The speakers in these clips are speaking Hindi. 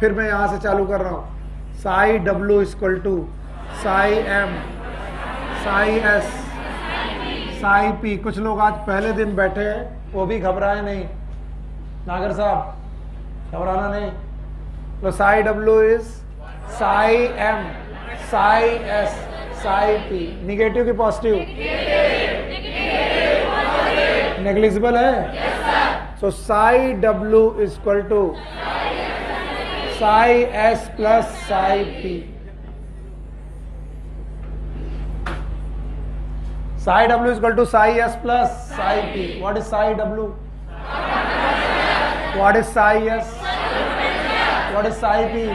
फिर मैं यहां से चालू कर रहा हूं, psi W equal to psi M psi S psi P. कुछ लोग आज पहले दिन बैठे हैं, वो भी घबराए नहीं, नागर साहब घबराना नहीं। तो psi W is psi M psi S psi P. Negative की पॉजिटिव? नेग्लिजिबल है। So psi W is equal to psi S plus psi P. Psi W is equal to psi S plus psi P. What is psi W? What is psi S? What is psi P?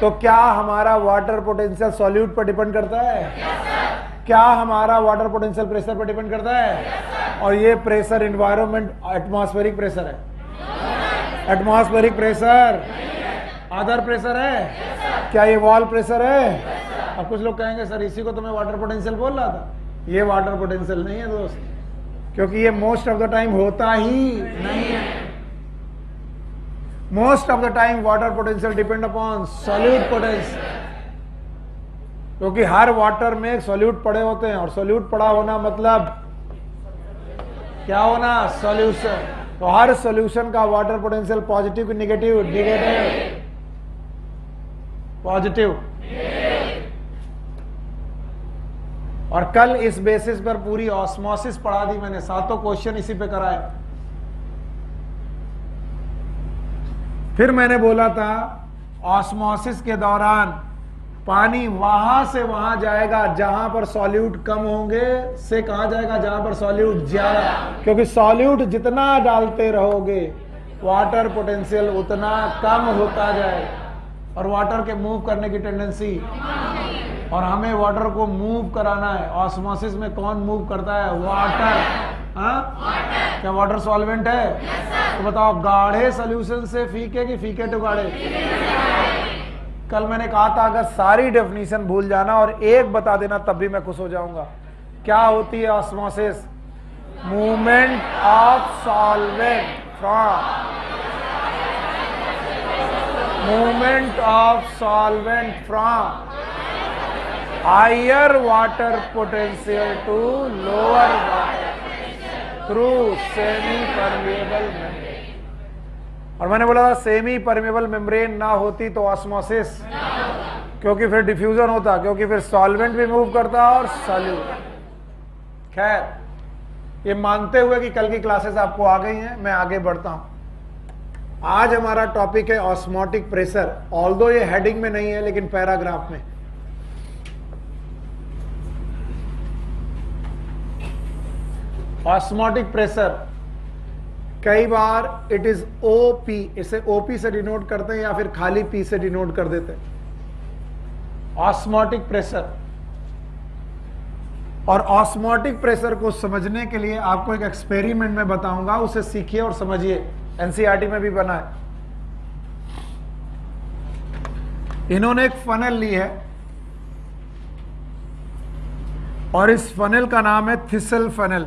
तो क्या हमारा वाटर पोटेंशियल सॉल्यूट पर डिपेंड करता है? क्या हमारा वाटर पोटेंशियल प्रेशर पर डिपेंड करता है? और ये प्रेशर एनवायरनमेंट एटमॉस्फेरिक प्रेशर है। एटमॉस्फेरिक प्रेशर अदर प्रेशर है। क्या ये वॉल प्रेशर है? अब कुछ लोग कहेंगे सर इसी को तो मैं वाटर पोटेंशियल बोल रहा था। ये वाटर पोटेंशियल नहीं है दोस्त, क्योंकि ये मोस्ट ऑफ द टाइम होता ही नहीं है। Most of the time water potential depend upon solute potential, क्योंकि हर वाटर में सॉल्यूट पड़े होते हैं, और सॉल्यूट पड़ा होना मतलब क्या होना? सॉल्यूशन। तो हर सॉल्यूशन का वाटर पोटेंशियल पॉजिटिव की नेगेटिव? नेगेटिव। पॉजिटिव। और कल इस बेसिस पर पूरी ऑस्मोसिस पढ़ा दी मैंने, 7 क्वेश्चन इसी पे कराए। फिर मैंने बोला था ऑस्मोसिस के दौरान पानी वहां से वहां जाएगा जहां पर सॉल्यूट कम होंगे, से कहां जाएगा? जहां पर सॉल्यूट ज्यादा, क्योंकि सॉल्यूट जितना डालते रहोगे वाटर पोटेंशियल उतना कम होता जाएगा, और वाटर के मूव करने की टेंडेंसी, और हमें वाटर को मूव कराना है। ऑस्मोसिस में कौन मूव करता है? वाटर। हाँ, क्या वाटर सॉल्वेंट है? तो बताओ गाढ़े सोल्यूशन से फीके कि फीके टू गाढ़े? कल मैंने कहा था अगर सारी डेफिनेशन भूल जाना और एक बता देना तब भी मैं खुश हो जाऊंगा। क्या होती है osmosis? Movement of solvent from movement of solvent from higher water potential to lower water through semi permeable membrane. और मैंने बोला था सेमी परमेबल मेम्ब्रेन ना होती तो ऑस्मोसिस, क्योंकि फिर डिफ्यूजन होता, क्योंकि फिर सॉल्वेंट भी मूव करता और सॉल्यूट। खैर, ये मानते हुए कि कल की क्लासेस आपको आ गई हैं, मैं आगे बढ़ता हूं। आज हमारा टॉपिक है ऑस्मोटिक प्रेशर। ऑल्दो ये हेडिंग में नहीं है लेकिन पैराग्राफ में। ऑस्मोटिक प्रेशर कई बार इट इज ओपी, इसे ओपी से डिनोट करते हैं या फिर खाली पी से डिनोट कर देते हैं। Osmotic pressure. और ऑस्मोटिक प्रेशर को समझने के लिए आपको एक एक्सपेरिमेंट में बताऊंगा, उसे सीखिए और समझिए। एनसीईआरटी में भी बना है। इन्होंने एक फनल ली है और इस फनल का नाम है थिसल फनल।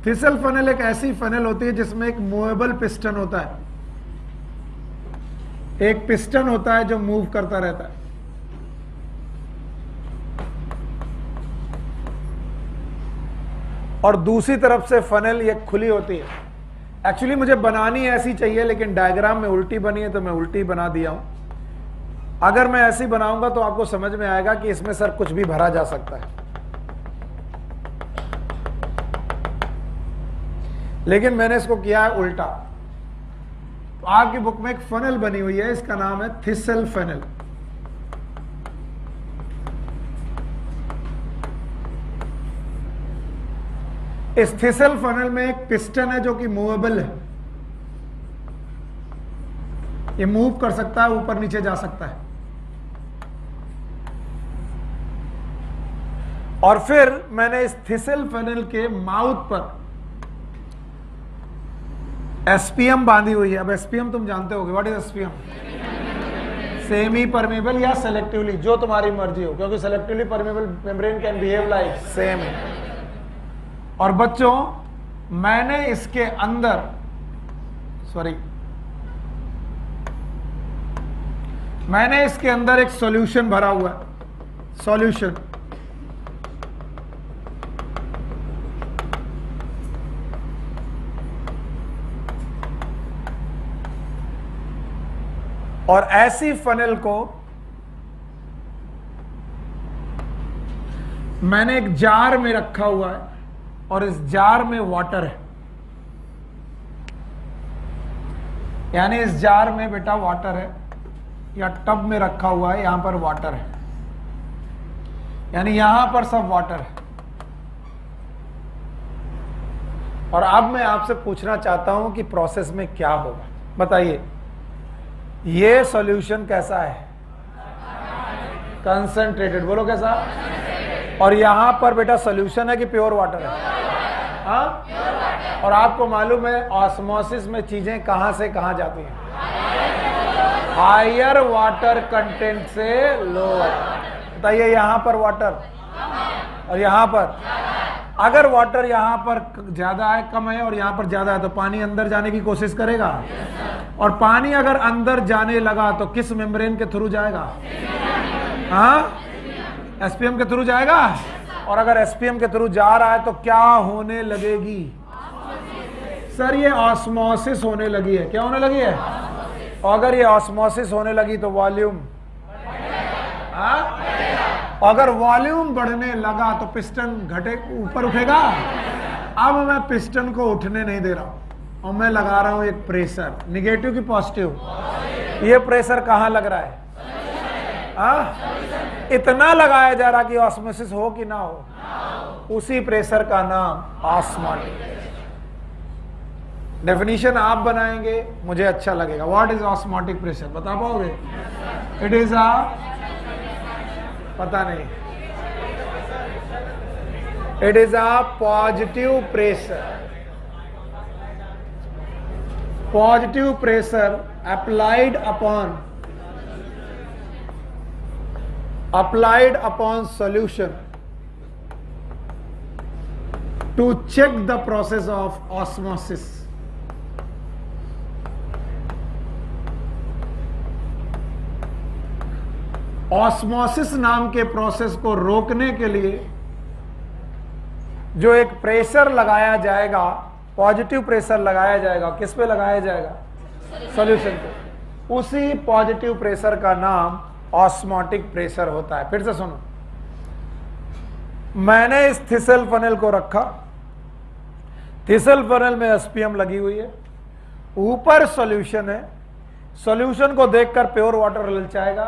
थिसल फनल एक ऐसी फनल होती है जिसमें एक मूवेबल पिस्टन होता है। एक पिस्टन होता है जो मूव करता रहता है। और दूसरी तरफ से फनल ये खुली होती है। एक्चुअली मुझे बनानी ऐसी चाहिए लेकिन डायग्राम में उल्टी बनी है तो मैं उल्टी बना दिया हूं। अगर मैं ऐसी बनाऊंगा तो आपको समझ में आएगा कि इसमें सर कुछ भी भरा जा सकता है, लेकिन मैंने इसको किया है उल्टा। तो आपकी बुक में एक फनल बनी हुई है, इसका नाम है थिसल फनल। इस थिसल फनल में एक पिस्टन है जो कि मूवेबल है। ये मूव कर सकता है, ऊपर नीचे जा सकता है। और फिर मैंने इस थिसल फनल के माउथ पर एसपीएम बांधी हुई है। अब एसपीएम तुम जानते होगे, what is SPM? Semi permeable या सेलेक्टिवली, जो तुम्हारी मर्जी हो, क्योंकि selectively permeable membrane can behave like same. और बच्चों मैंने इसके अंदर मैंने इसके अंदर एक सॉल्यूशन भरा हुआ है, सॉल्यूशन, और ऐसी फनल को मैंने एक जार में रखा हुआ है और इस जार में वाटर है, यानी इस जार में बेटा वाटर है या टब में रखा हुआ है, यहां पर वाटर है, यानी यहां पर सब वाटर है। और अब मैं आपसे पूछना चाहता हूं कि प्रोसेस में क्या होगा, बताइए। ये सॉल्यूशन कैसा है? कंसंट्रेटेड, बोलो कैसा? और यहां पर बेटा सॉल्यूशन है कि प्योर वाटर है? हाँ, और आपको मालूम है ऑस्मोसिस में चीजें कहां से कहां जाती हैं? हायर वाटर कंटेंट से लोअर। बताइए, यहां पर वाटर और यहां पर, अगर वाटर यहां पर ज्यादा है, कम है, और यहां पर ज्यादा है, तो पानी अंदर जाने की कोशिश करेगा। और पानी अगर अंदर जाने लगा तो किस मेम्ब्रेन के थ्रू जाएगा? हाँ, एसपीएम के थ्रू जाएगा। और अगर एसपीएम के थ्रू जा रहा है तो क्या होने लगेगी? सर ये ऑस्मोसिस होने लगी है। क्या होने लगी है? और अगर ये ऑस्मोसिस होने लगी तो वॉल्यूम, अगर वॉल्यूम बढ़ने लगा तो पिस्टन घटे, ऊपर उठेगा। अब मैं पिस्टन को उठने नहीं दे रहा हूं और मैं लगा रहा हूं एक प्रेशर, निगेटिव की पॉजिटिव? ये प्रेशर कहां लग रहा है? इतना लगाया जा रहा कि ऑस्मोसिस हो कि ना हो, उसी प्रेशर का नाम ऑस्मोटिक। डेफिनेशन आप बनाएंगे, मुझे अच्छा लगेगा। व्हाट इज ऑस्मोटिक प्रेशर, बता पाओगे? इट इज अ, पता नहीं, it is a positive pressure, positive pressure applied upon solution to check the process of osmosis. Osmosis नाम के प्रोसेस को रोकने के लिए जो एक प्रेशर लगाया जाएगा, पॉजिटिव प्रेशर लगाया जाएगा, किस पे लगाया जाएगा? सॉल्यूशन पे। उसी पॉजिटिव प्रेशर का नाम ऑस्मोटिक प्रेशर होता है। फिर से सुनो, मैंने इस थिसल फनल को रखा, थिसल फनल में एसपीएम लगी हुई है, ऊपर सॉल्यूशन है, सॉल्यूशन को देखकर प्योर वाटर ललचाएगा,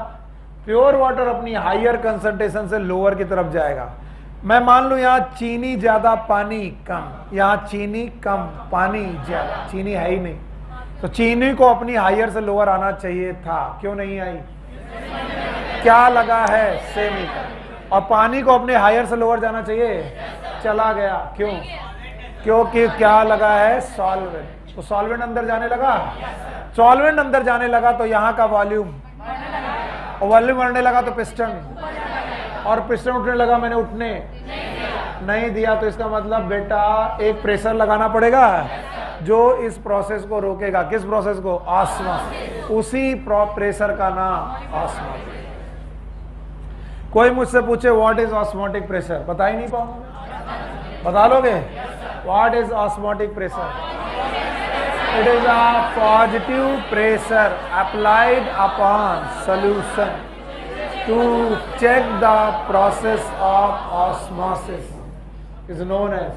प्योर वाटर अपनी हायर कंसंट्रेशन से लोअर की तरफ जाएगा। मैं मान लू यहां चीनी ज्यादा पानी कम, यहां चीनी कम पानी ज्यादा, चीनी है ही नहीं, तो चीनी को अपनी हायर से लोअर आना चाहिए था, क्यों नहीं आई? क्या लगा है? सेम ही। और पानी को अपने हायर से लोअर जाना चाहिए, चला गया, क्यों? क्योंकि क्या लगा है? सॉल्वेंट। तो सॉल्वेंट अंदर जाने लगा, सॉल्वेंट अंदर जाने लगा तो यहां का वॉल्यूम, और वॉल्यूम बढ़ने लगा तो पिस्टन, और पिस्टन उठने लगा, मैंने उठने नहीं दिया, तो इसका मतलब बेटा एक प्रेशर लगाना पड़ेगा जो इस प्रोसेस को रोकेगा। किस प्रोसेस को? ऑस्मोसिस। उसी प्रेशर का नाम ऑस्मोटिक। कोई मुझसे पूछे व्हाट इज ऑस्मोटिक प्रेशर, बता ही नहीं पाऊंगा, बता लोगे? What is osmotic pressure? It is a positive pressure applied upon solution to check the process of osmosis is known as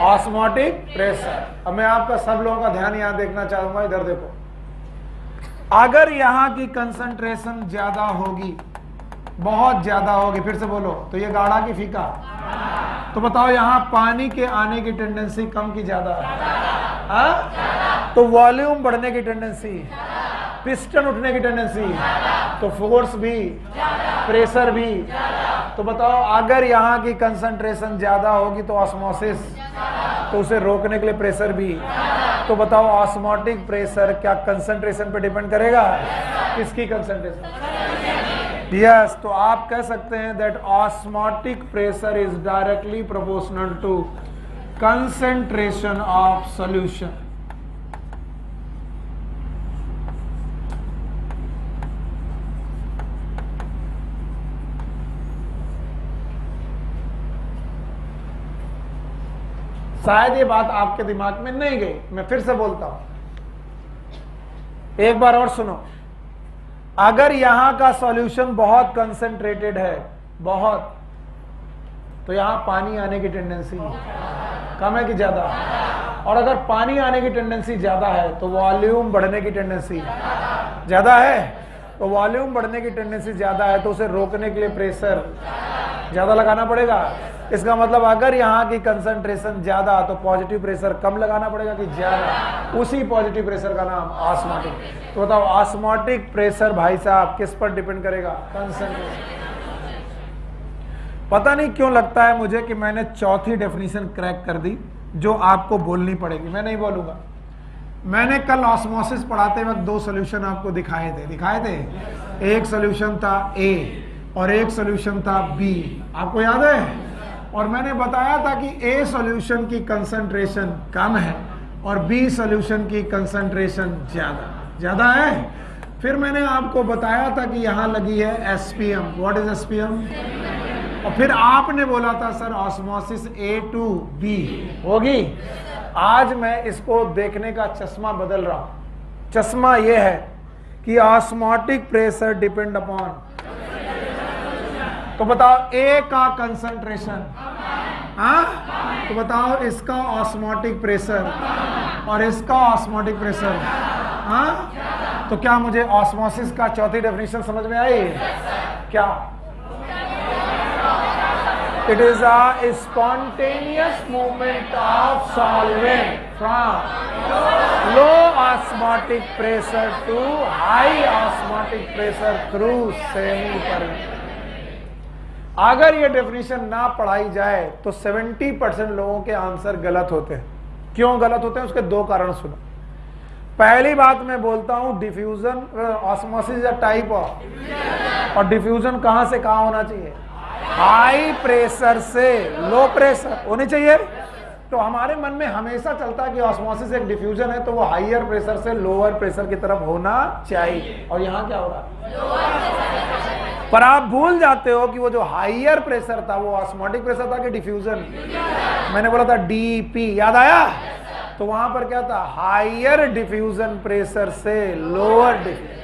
osmotic pressure। अब मैं आपका सब लोगों का ध्यान यहां देखना चाहूंगा, इधर देखो। अगर यहां की कंसंट्रेशन ज्यादा होगी, बहुत ज्यादा होगी, फिर से बोलो, तो ये गाढ़ा की फीका? तो बताओ यहां पानी के आने की टेंडेंसी कम की ज्यादा है? तो वॉल्यूम बढ़ने की टेंडेंसी, पिस्टन उठने की टेंडेंसी, तो फोर्स भी, प्रेशर भी। तो बताओ अगर यहां की कंसंट्रेशन ज्यादा होगी तो ऑस्मोसिस, तो उसे रोकने के लिए प्रेशर भी। तो बताओ ऑस्मोटिक प्रेशर क्या कंसंट्रेशन पे डिपेंड करेगा? किसकी कंसंट्रेशन? यस। तो आप कह सकते हैं that osmotic pressure is directly proportional to concentration of solution. शायद ये बात आपके दिमाग में नहीं गई, मैं फिर से बोलता हूं, एक बार और सुनो। अगर यहां का सॉल्यूशन बहुत कंसंट्रेटेड है, बहुत, तो यहां पानी आने की टेंडेंसी कम है कि ज्यादा? और अगर पानी आने की टेंडेंसी ज्यादा है तो वॉल्यूम बढ़ने की टेंडेंसी ज्यादा है। तो वॉल्यूम बढ़ने की टेंडेंसी ज्यादा है तो उसे रोकने के लिए प्रेशर ज्यादा लगाना पड़ेगा। इसका मतलब अगर यहाँ की कंसंट्रेशन ज्यादा तो पॉजिटिव प्रेशर कम लगाना पड़ेगा कि ज्यादा? उसी पॉजिटिव प्रेशर का नाम ऑस्मोटिक। तो बताओ ऑस्मोटिक प्रेशर भाई साहब किस पर डिपेंड करेगा? कंसंट्रेशन। पता नहीं क्यों लगता है मुझे कि मैंने चौथी डेफिनेशन क्रैक कर दी जो आपको बोलनी पड़ेगी, मैं नहीं बोलूंगा। मैंने कल ऑस्मोसिस पढ़ाते वक्त दो सॉल्यूशन आपको दिखाए थे। एक सॉल्यूशन था ए और एक सॉल्यूशन था बी, आपको याद है? और मैंने बताया था कि ए सॉल्यूशन की कंसंट्रेशन कम है और बी सॉल्यूशन की कंसंट्रेशन ज्यादा है। फिर मैंने आपको बताया था कि यहां लगी है एसपीएम। What is SPM? और फिर आपने बोला था sir osmosis A to B होगी। आज मैं इसको देखने का चश्मा बदल रहा हूं। चश्मा यह है कि ऑस्मोटिक प्रेशर डिपेंड अपॉन, तो बताओ ए का कंसंट्रेशन, हाँ, तो बताओ इसका ऑस्मोटिक प्रेशर और इसका ऑस्मोटिक प्रेशर, हाँ। तो क्या मुझे ऑस्मोसिस का चौथी डेफिनेशन समझ में आई? क्या? It is a spontaneous movement of solvent from low osmotic pressure to high osmotic pressure through semi-permeable। अगर ये डेफिनेशन ना पढ़ाई जाए तो 70% लोगों के आंसर गलत होते हैं। क्यों गलत होते हैं? उसके दो कारण सुनो। पहली बात मैं बोलता हूं diffusion, osmosis a type of, और डिफ्यूजन कहां से कहां होना चाहिए? हाई प्रेशर से लो प्रेशर होनी चाहिए। तो हमारे मन में हमेशा चलता है कि ऑस्मोसिस एक डिफ्यूजन है तो वो हाईयर प्रेशर से लोअर प्रेशर की तरफ होना चाहिए, और यहां क्या हो रहा है? पर आप भूल जाते हो कि वो जो हाईयर प्रेशर था वो ऑस्मोटिक प्रेशर था कि डिफ्यूजन? मैंने बोला था डीपी, याद आया? तो वहां पर क्या था? हाईयर डिफ्यूजन प्रेशर से लोअर डिफ्यूजन।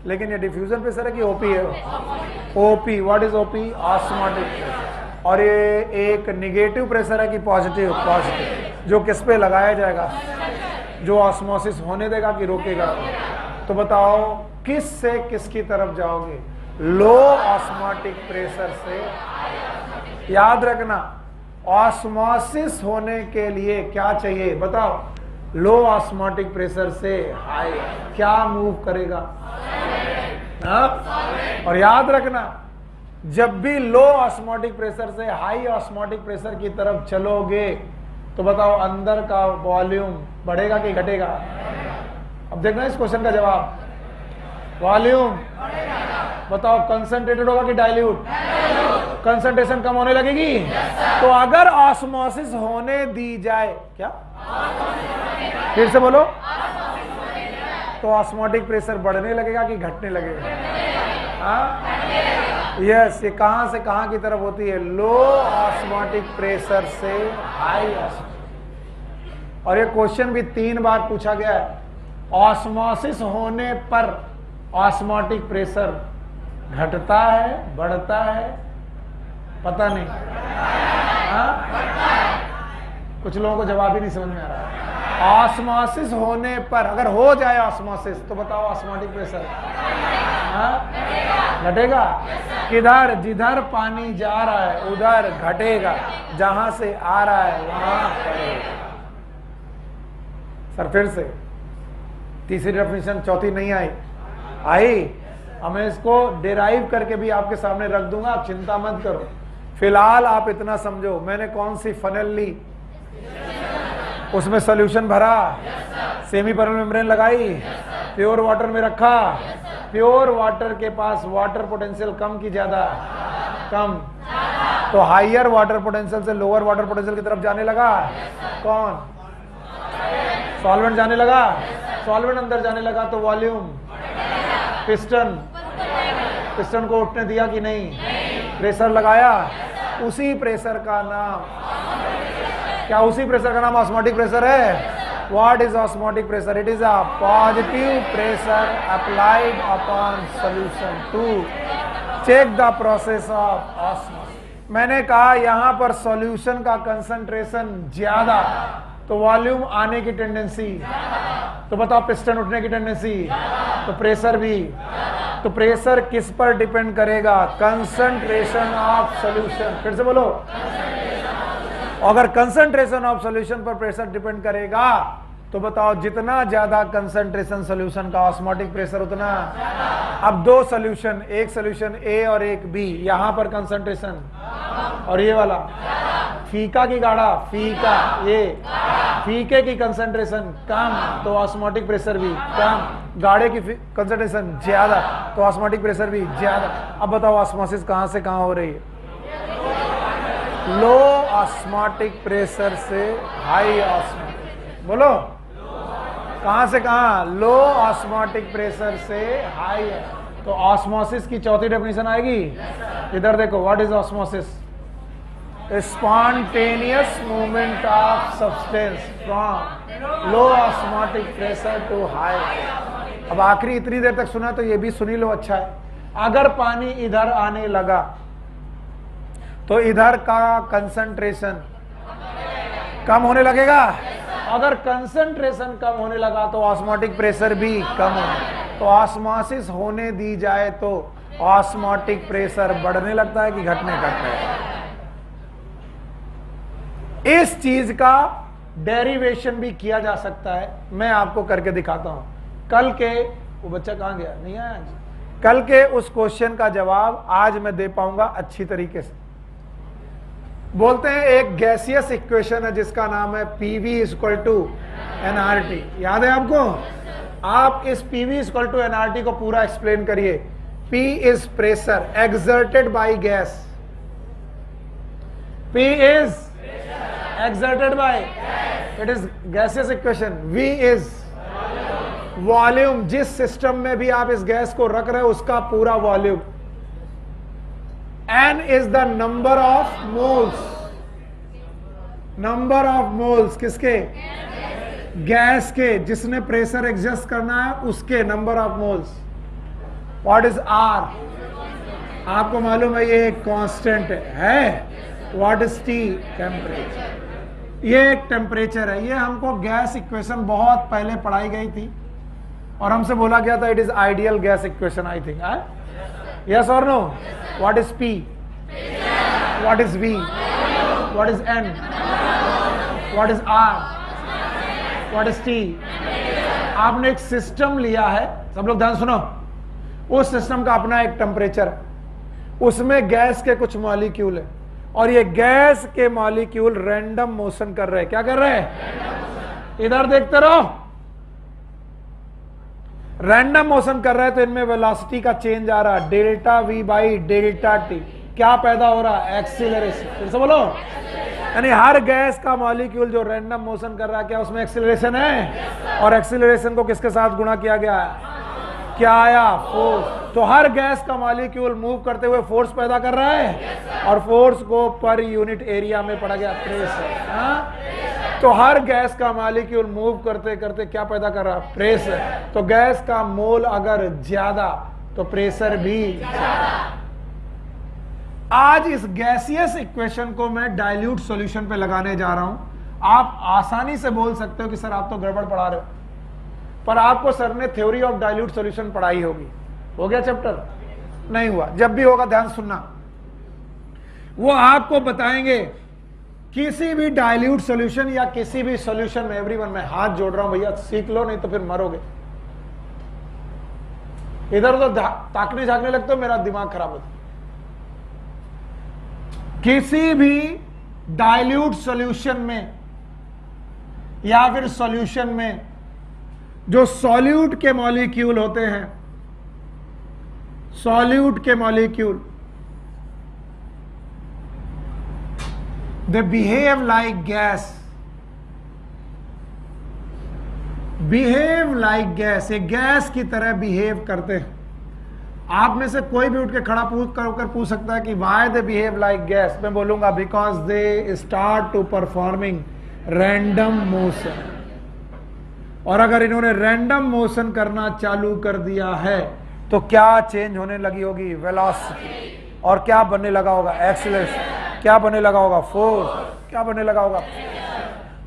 लेकिन ये डिफ्यूजन प्रेशर है कि ओपी है? OP. What is OP? Osmotic. और ये एक निगेटिव प्रेशर है कि पॉजिटिव? पॉजिटिव। जो किस पे लगाया जाएगा? जो ऑस्मोसिस होने देगा कि रोकेगा? तो बताओ किस से किसकी तरफ जाओगे? लो ऑस्मोटिक प्रेशर से। याद रखना ऑस्मोसिस होने के लिए क्या चाहिए? बताओ। लो ऑस्मोटिक प्रेशर से हाई। क्या मूव करेगा? और याद रखना जब भी लो ऑस्मोटिक प्रेशर से हाई ऑस्मोटिक प्रेशर की तरफ चलोगे तो बताओ अंदर का वॉल्यूम बढ़ेगा कि घटेगा? अब देखना इस क्वेश्चन का जवाब। वॉल्यूम बताओ कंसंट्रेटेड होगा कि डाइल्यूट? कंसंट्रेशन कम होने लगेगी। तो अगर ऑस्मोसिस होने दी जाए, क्या? फिर से बोलो। तो ऑस्मोटिक प्रेशर बढ़ने लगेगा कि घटने लगेगा? हाँ, यस। ये कहां से कहां की तरफ होती है? लो ऑस्मोटिक प्रेशर से हाई ऑस्मोटिक। और ये क्वेश्चन भी 3 बार पूछा गया है। ऑस्मोसिस होने पर ऑस्मोटिक प्रेशर घटता है, बढ़ता है? पता नहीं। हाँ? कुछ लोगों को जवाब ही नहीं समझ में आ रहा। ऑस्मोसिस होने पर अगर हो जाए ऑस्मोसिस तो बताओ ऑस्मोटिक प्रेशर घटेगा? किधर? जिधर पानी जा रहा है उधर घटेगा, जहां से आ रहा है वहां बढ़ेगा। सर फिर से तीसरी डेफिनेशन, चौथी नहीं आई। मैं इसको डेराइव करके भी आपके सामने रख दूंगा, आप चिंता मत करो। फिलहाल आप इतना समझो, मैंने कौन सी फनल ली, उसमें सॉल्यूशन भरा, सेमी परमेबल मेम्ब्रेन लगाई, प्योर वाटर में रखा। प्योर वाटर के पास वाटर पोटेंशियल कम की ज्यादा? कम। तो हाइयर वाटर पोटेंशियल से लोअर वाटर पोटेंशियल की तरफ जाने लगा कौन? सॉल्वेंट जाने लगा। सॉल्वेंट अंदर जाने लगा तो वॉल्यूम, पिस्टन को उठने दिया कि नहीं? प्रेशर लगाया, उसी प्रेशर का नाम क्या उसी प्रेशर का नाम ऑस्मोटिक प्रेशर है? What is osmotic pressure? It is a positive pressure applied upon solution to check the process of osmosis. मैंने कहा यहां पर सॉल्यूशन का कंसंट्रेशन ज्यादा तो वॉल्यूम आने की टेंडेंसी, तो बताओ पिस्टन उठने की टेंडेंसी, तो प्रेशर भी। तो प्रेशर किस पर डिपेंड करेगा? Concentration of solution. फिर से बोलो, अगर कंसंट्रेशन ऑफ सॉल्यूशन पर प्रेशर डिपेंड करेगा तो बताओ जितना ज्यादा कंसंट्रेशन सॉल्यूशन का ऑस्मोटिक प्रेशर उतना। अब दो सॉल्यूशन, एक सॉल्यूशन ए और एक बी, यहां पर कंसंट्रेशन, और ये वाला फीका की गाढ़ा, फीका ये फीके की कंसंट्रेशन कम तो ऑस्मोटिक प्रेशर भी कम, गाढ़े की कंसंट्रेशन ज्यादा तो ऑस्मोटिक प्रेशर भी ज्यादा। अब बताओ ऑस्मोसिस कहां से कहां हो रही है? लो ऑस्मोटिक प्रेशर से हाई ऑस्मोटिक। बोलो कहां से कहां? लो ऑस्मोटिक प्रेशर से हाई है। तो ऑस्मोसिस की चौथी डेफिनेशन आएगी, इधर देखो, what is osmosis? Spontaneous movement of substance from low osmotic pressure to high. अब आखिरी इतनी देर तक सुना तो ये भी सुनी लो, अच्छा है। अगर पानी इधर आने लगा तो इधर का कंसंट्रेशन कम होने लगेगा। अगर कंसंट्रेशन कम होने लगा तो ऑस्मोटिक प्रेशर भी कम होने, तो ऑस्मोसिस होने दी जाए तो ऑस्मोटिक प्रेशर बढ़ने लगता है कि घटने लगता है? इस चीज का डेरिवेशन भी किया जा सकता है, मैं आपको करके दिखाता हूं। कल के वो बच्चा कहां गया? नहीं आया आज। कल के उस क्वेश्चन का जवाब आज मैं दे पाऊंगा अच्छी तरीके से। बोलते हैं एक गैसियस इक्वेशन है जिसका नाम है PV इक्वल टू nRT। याद है आपको? आप इस PV इक्वल टू nRT को पूरा एक्सप्लेन करिए। P is pressure exerted by gas, P is exerted by, it is gaseous equation. V is volume, जिस सिस्टम में भी आप इस गैस को रख रहे हो उसका पूरा volume. N is the number of moles, number of moles किसके? गैस के, जिसने प्रेशर एडजस्ट करना है उसके number of moles. What is R? आपको मालूम है ये एक कांस्टेंट है। What is T? टेम्परेचर। ये एक टेम्परेचर है। ये हमको गैस इक्वेशन बहुत पहले पढ़ाई गई थी और हमसे बोला गया था it is ideal gas equation, I think. Yes or no? What is P? What is V? What is N? What is R? What is T? आपने एक सिस्टम लिया है, सब लोग ध्यान सुनो। उस सिस्टम का अपना एक टेम्परेचर है, उसमें गैस के कुछ मॉलिक्यूल है और ये गैस के मॉलिक्यूल रैंडम मोशन कर रहे हैं। क्या कर रहे हैं? इधर देखते रहो, रैंडम मोशन कर रहा है तो इनमें वेलोसिटी का चेंज आ रहा है, delta we by delta T. क्या पैदा हो रहा है? एक्सीलरेशन। फिर से बोलो, यानी हर गैस का मॉलिक्यूल जो रैंडम मोशन कर रहा है क्या उसमें एक्सीलरेशन है? और एक्सीलरेशन को किसके साथ गुणा किया गया है? क्या आया? फोर्स। तो हर गैस का मॉलिक्यूल मूव करते हुए फोर्स पैदा कर रहा है और फोर्स को पर यूनिट एरिया में पड़ा गया प्रेशर। तो हर गैस का मॉलिक्यूल मूव करते करते क्या पैदा कर रहा है? प्रेशर। तो गैस का मोल अगर ज्यादा तो प्रेशर भी ज्यादा। आज इस गैसियस इक्वेशन को मैं डाइल्यूट सॉल्यूशन पे लगाने जा रहा हूं। आप आसानी से बोल सकते हो कि सर आप तो गड़बड़ पढ़ा रहे हो, पर आपको सर ने थ्योरी ऑफ डाइल्यूट सॉल्यूशन पढ़ाई होगी। हो गया चैप्टर? नहीं हुआ। जब भी होगा ध्यान सुनना, वो आपको बताएंगे किसी भी डाइल्यूट सॉल्यूशन या किसी भी सॉल्यूशन में। एवरीवन मैं हाथ जोड़ रहा हूं भैया, सीख लो नहीं तो फिर मरोगे। इधर उधर ताकने झांकने लगते हो, मेरा दिमाग खराब होता। किसी भी डाइल्यूट सॉल्यूशन में या फिर सॉल्यूशन में जो सॉल्यूट के मॉलिक्यूल होते हैं, सॉल्यूट के molecule, they behave like gas, behave like gas, ये गैस की तरह बिहेव करते हैं। आप में से कोई भी उठ के खड़ा पूछ सकता है कि why they behave like gas. मैं बोलूंगा because they start to performing random motion. और अगर इन्होंने रैंडम मोशन करना चालू कर दिया है तो क्या चेंज होने लगी होगी? वेलोसिटी। और क्या बनने लगा होगा? एक्सीलरेशन। क्या बनने लगा होगा? फोर्स। क्या बनने लगा होगा?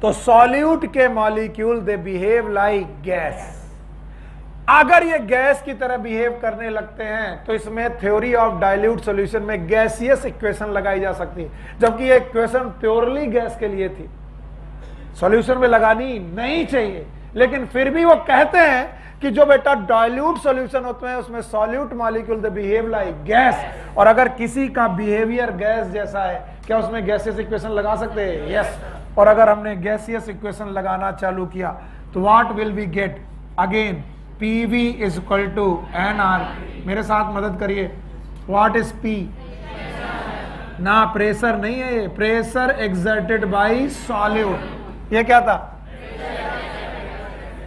तो सॉल्यूट के molecule they behave like gas. अगर ये गैस की तरह बिहेव करने लगते हैं तो इसमें थ्योरी ऑफ डाइल्यूट सॉल्यूशन में गैसियस इक्वेशन लगाई जा सकती है, जबकि ये इक्वेशन प्योरली गैस के लिए थी, सॉल्यूशन में लगानी नहीं चाहिए। लेकिन फिर भी वो कहते हैं कि जो बेटा डाइल्यूट सॉल्यूशन होते हैं उसमें solute molecule they behave like gas. और अगर किसी का बिहेवियर गैस जैसा है, क्या उसमें गैसियस इक्वेशन लगा सकते हैं? यस। और अगर हमने गैसियस इक्वेशन लगाना चालू किया तो what will we get? Again PV is equal to NR। मेरे साथ मदद करिए, व्हाट इज P? ना प्रेशर नहीं है, ये प्रेशर एक्सर्टेड बाय सॉल्यूट। ये क्या था?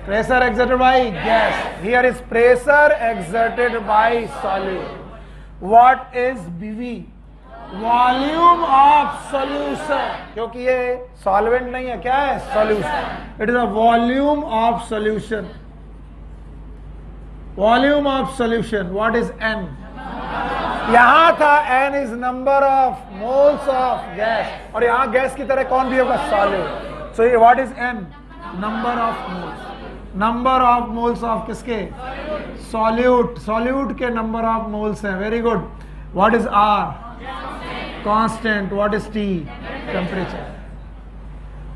Pressure exerted by gas. Here is pressure exerted by solute. What is BV? Volume of solution, क्योंकि ये सॉल्वेंट नहीं है, क्या है? Solution. It is a volume of solution. Volume of solution. What is N? यहां था N is number of moles of gas, और यहां गैस की तरह कौन भी होगा? सॉल्यूट। सो ये what is N? Number of moles. Number of moles of किसके? सॉल्यूट। सॉल्यूट के नंबर ऑफ मोल्स है। Very good. What is R? Constant. What is T? Temperature.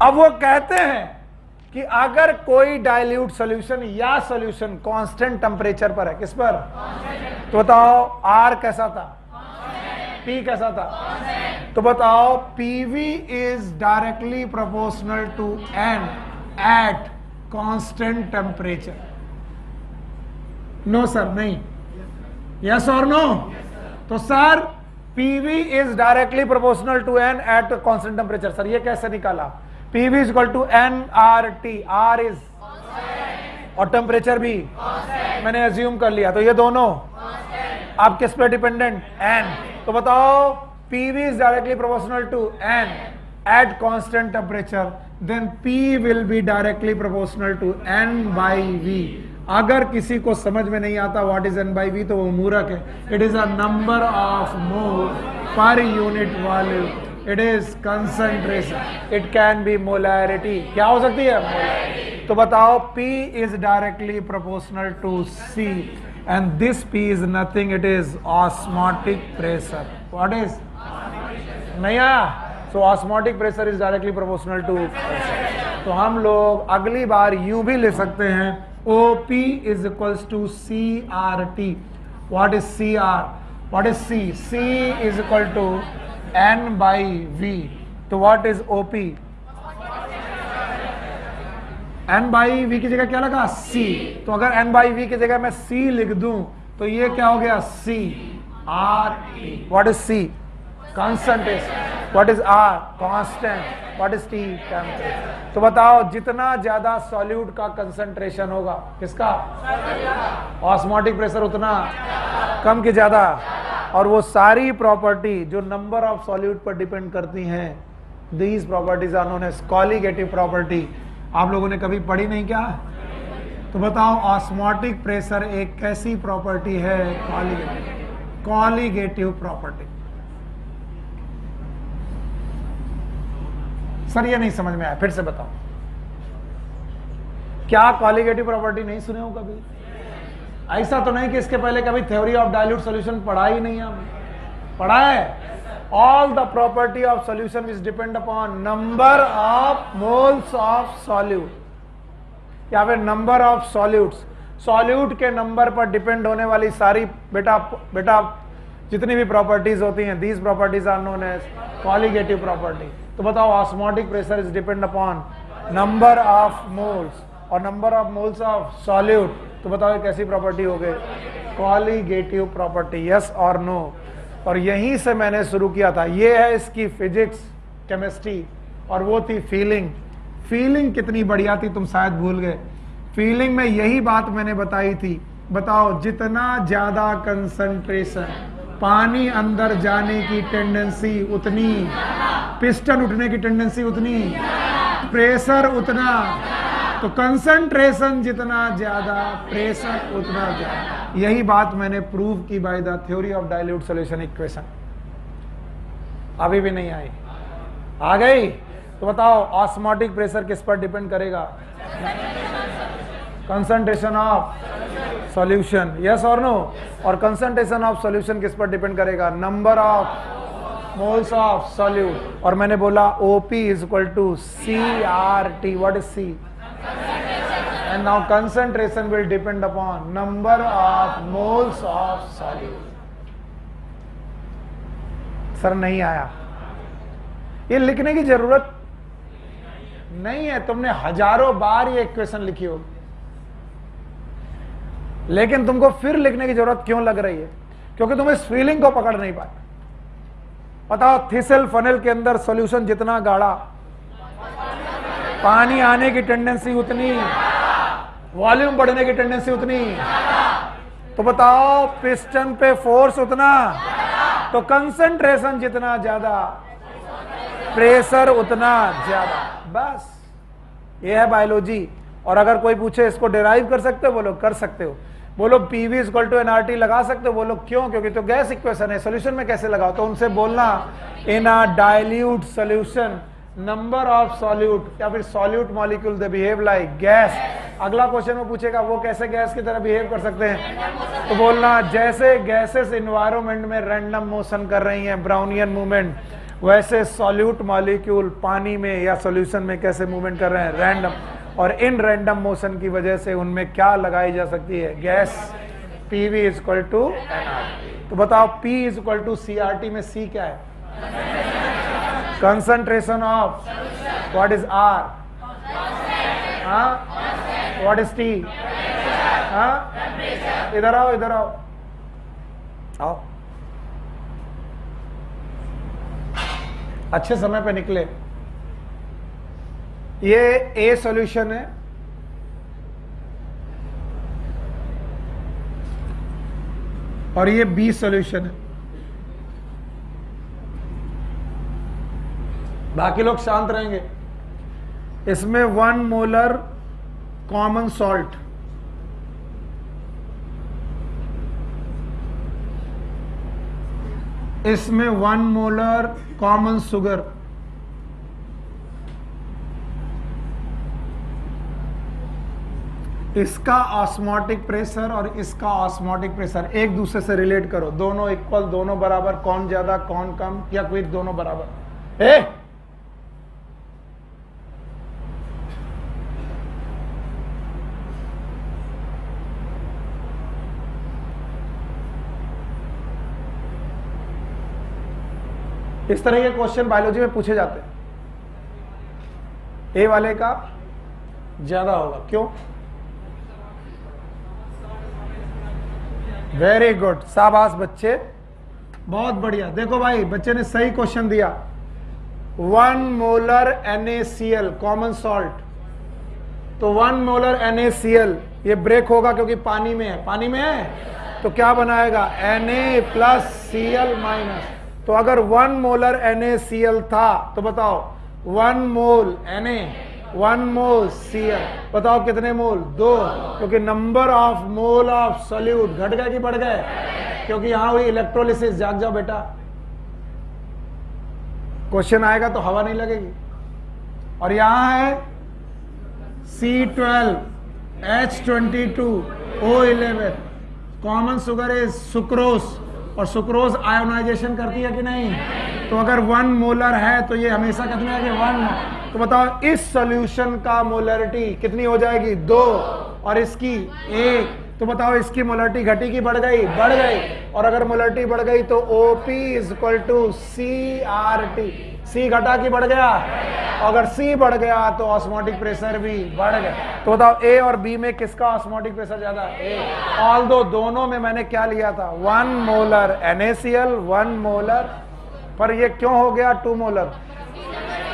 अब वो कहते हैं कि अगर कोई डाइल्यूट सॉल्यूशन या सॉल्यूशन कांस्टेंट टेम्परेचर पर है, किस पर? तो बताओ R कैसा था? P कैसा था? तो बताओ PV is directly proportional to N at constant temperature. No sir, नहीं। यस और नो? तो sir PV is directly proportional to N at constant temperature. Sir ये कैसे निकाला? PV is equal to nRT। R is और टेम्परेचर भी मैंने एज्यूम कर लिया, तो ये दोनों आप किस पे डिपेंडेंट? N। तो बताओ PV is directly proportional to N at constant temperature, then P will be directly proportional to N by V। अगर किसी को समझ में नहीं आता what is N by V तो वो मूर्ख है। It is a number of mole per unit volume. It is concentration. It can be molarity. क्या हो सकती है? मोलैरिटी। तो बताओ P is directly proportional to C and this P is nothing, it is osmotic pressure. What is? नहीं आया? So osmotic pressure is directly proportional to pressure. तो हम लोग अगली बार यूं भी ले सकते हैं, OP is equals to CRT। What is CR? What is C? C is equal to N by V। तो what is OP? N by V की जगह क्या लगा? C। तो अगर N by V की जगह मैं C लिख दूं तो ये क्या हो गया? C R T। What is C? Concentration. What is R? Constant. What is T? Temperature. तो बताओ जितना ज्यादा सॉल्यूट का कंसंट्रेशन होगा, किसका? ऑस्मोटिक प्रेशर उतना कम कि ज्यादा। और वो सारी प्रॉपर्टी जो नंबर ऑफ सॉल्यूट पर डिपेंड करती हैं, these properties are known as colligative property. आप लोगों ने कभी पढ़ी नहीं क्या? तो बताओ ऑस्मोटिक प्रेशर एक कैसी प्रॉपर्टी है? Colligative property. सर ये नहीं समझ में आया, फिर से बताओ। क्या कॉलिगेटिव प्रॉपर्टी नहीं सुने हो कभी? ऐसा तो नहीं कि इसके पहले कभी थ्योरी ऑफ डाइल्यूट सॉल्यूशन पढ़ा ही नहीं हमने? पढ़ा है। All the property of solution which depend upon number of moles of solute या फिर नंबर ऑफ सॉल्यूट्स। सॉल्यूट के नंबर पर डिपेंड होने वाली सारी बेटा जितनी भी प्रॉपर्टीज होती हैं, these properties are known as colligative property. तो बताओ osmotic pressure is depend upon number of moles और number of moles of solute. तो बताओ कैसी प्रॉपर्टी हो गई? Colligative property. यस और नो? और यहीं से मैंने शुरू किया था। ये है इसकी फिजिक्स, केमिस्ट्री, और वो थी फीलिंग। फीलिंग कितनी बढ़िया थी तुम शायद भूल गए। फीलिंग में यही बात मैंने बताई थी, बताओ जितना ज्यादा कंसंट्रेशन, पानी अंदर जाने की टेंडेंसी उतनी, पिस्टन उठने की टेंडेंसी उतनी, प्रेशर उतना, तो कंसंट्रेशन जितना ज्यादा प्रेशर उतना ज्यादा। यही बात मैंने प्रूव की by the theory of dilute solution equation. अभी भी नहीं आई? आ गई? तो बताओ ऑस्मोटिक प्रेशर किस पर डिपेंड करेगा? कंसंट्रेशन ऑफ सॉल्यूशन, यस और नो? और कंसंट्रेशन ऑफ सॉल्यूशन किस पर डिपेंड करेगा? Number of moles of solute. और मैंने बोला OP is equal to CRT। What is C? And now concentration will depend upon number of moles of solute. Sir नहीं आया? ये लिखने की जरूरत नहीं है, तुमने हजारों बार ये इक्वेशन लिखी होगी, लेकिन तुमको फिर लिखने की जरूरत क्यों लग रही है? क्योंकि तुम इस फीलिंग को पकड़ नहीं पाए। बताओ थिसल फनल के अंदर सॉल्यूशन जितना गाढ़ा, पानी आने की टेंडेंसी उतनी, वॉल्यूम बढ़ने की टेंडेंसी उतनी, तो बताओ पिस्टन पे फोर्स उतना, तो कंसंट्रेशन जितना ज्यादा प्रेशर उतना ज्यादा। बस ये है बायोलॉजी। और अगर कोई पूछे इसको डिराइव कर सकते हो, बोलो कर सकते हो। बोलो PV इक्वल टू nRT लगा सकते हो, बोलो क्यों? क्योंकि तो गैस इक्वेशन है, सॉल्यूशन में कैसे लगाओ? तो उनसे बोलना in a dilute solution number of solute या फिर solute molecule they behave like gas. अगला क्वेश्चन में पूछेगा वो कैसे गैस की तरह बिहेव कर सकते हैं, तो बोलना जैसे गैसेस एनवायरनमेंट में रैंडम मोशन कर रही हैं, ब्राउनियन मूवमेंट, वैसे सॉल्यूट मॉलिक्यूल पानी में या सॉल्यूशन में कैसे मूवमेंट कर रहे हैं? रैंडम। और इन रैंडम मोशन की वजह से उनमें क्या लगाई जा सकती है? Gas. PV is equal to nRT। तो बताओ P is equal to CRT में C क्या है? Concentration of. What is R? What is T? इधर आओ, इधर आओ, आओ, अच्छे समय पे निकले। ये A सॉल्यूशन है, और ये B सॉल्यूशन है। बाकी लोग शांत रहेंगे। इसमें 1 मोलर कॉमन सॉल्ट, इसमें 1 मोलर कॉमन शुगर, इसका ऑस्मोटिक प्रेशर और इसका ऑस्मोटिक प्रेशर एक दूसरे से रिलेट करो। दोनों इक्वल, दोनों बराबर, कौन ज्यादा कौन कम, या क्विक दोनों बराबर। इस तरह के क्वेश्चन बायोलॉजी में पूछे जाते हैं। ए वाले का ज्यादा होगा, क्यों? वेरी गुड, शाबाश बच्चे, बहुत बढ़िया। देखो भाई, बच्चे ने सही क्वेश्चन दिया। 1 मोलर NaCl कॉमन सॉल्ट, तो 1 मोलर NaCl ये ब्रेक होगा क्योंकि पानी में है, पानी में है, तो क्या बनाएगा? Na plus Cl minus. तो अगर 1 मोलर NaCl था तो बताओ 1 मोल Na 1 मोल Cl, बताओ कितने मोल? 2, क्योंकि number of mole of solute घट गए कि बढ़ गए? क्योंकि यहां हुई इलेक्ट्रोलिसिस। जाग जाओ बेटा, क्वेश्चन आएगा तो हवा नहीं लगेगी। और यहां है C12 H22 O11, common sugar is sucrose, और सुक्रोज आयोनाइजेशन करती है कि नहीं? तो अगर 1 मोलर है तो ये हमेशा कितने आएंगे? 1। तो बताओ इस सॉल्यूशन का मोलरिटी कितनी हो जाएगी? 2, और इसकी 1। तो बताओ इसकी मोलरिटी घटी की बढ़ गई? बढ़ गई। और अगर मोलरिटी बढ़ गई तो OP is equal to CRT। C घटा की बढ़ गया? अगर C बढ़ गया तो ऑस्मोटिक प्रेशर भी बढ़ गया। तो बताओ A और B में किसका ऑस्मोटिक प्रेशर ज्यादा है? A। ऑल्दो दोनों में मैंने क्या लिया था? 1 मोलर NaCl 1 मोलर, पर ये क्यों हो गया 2 मोलर?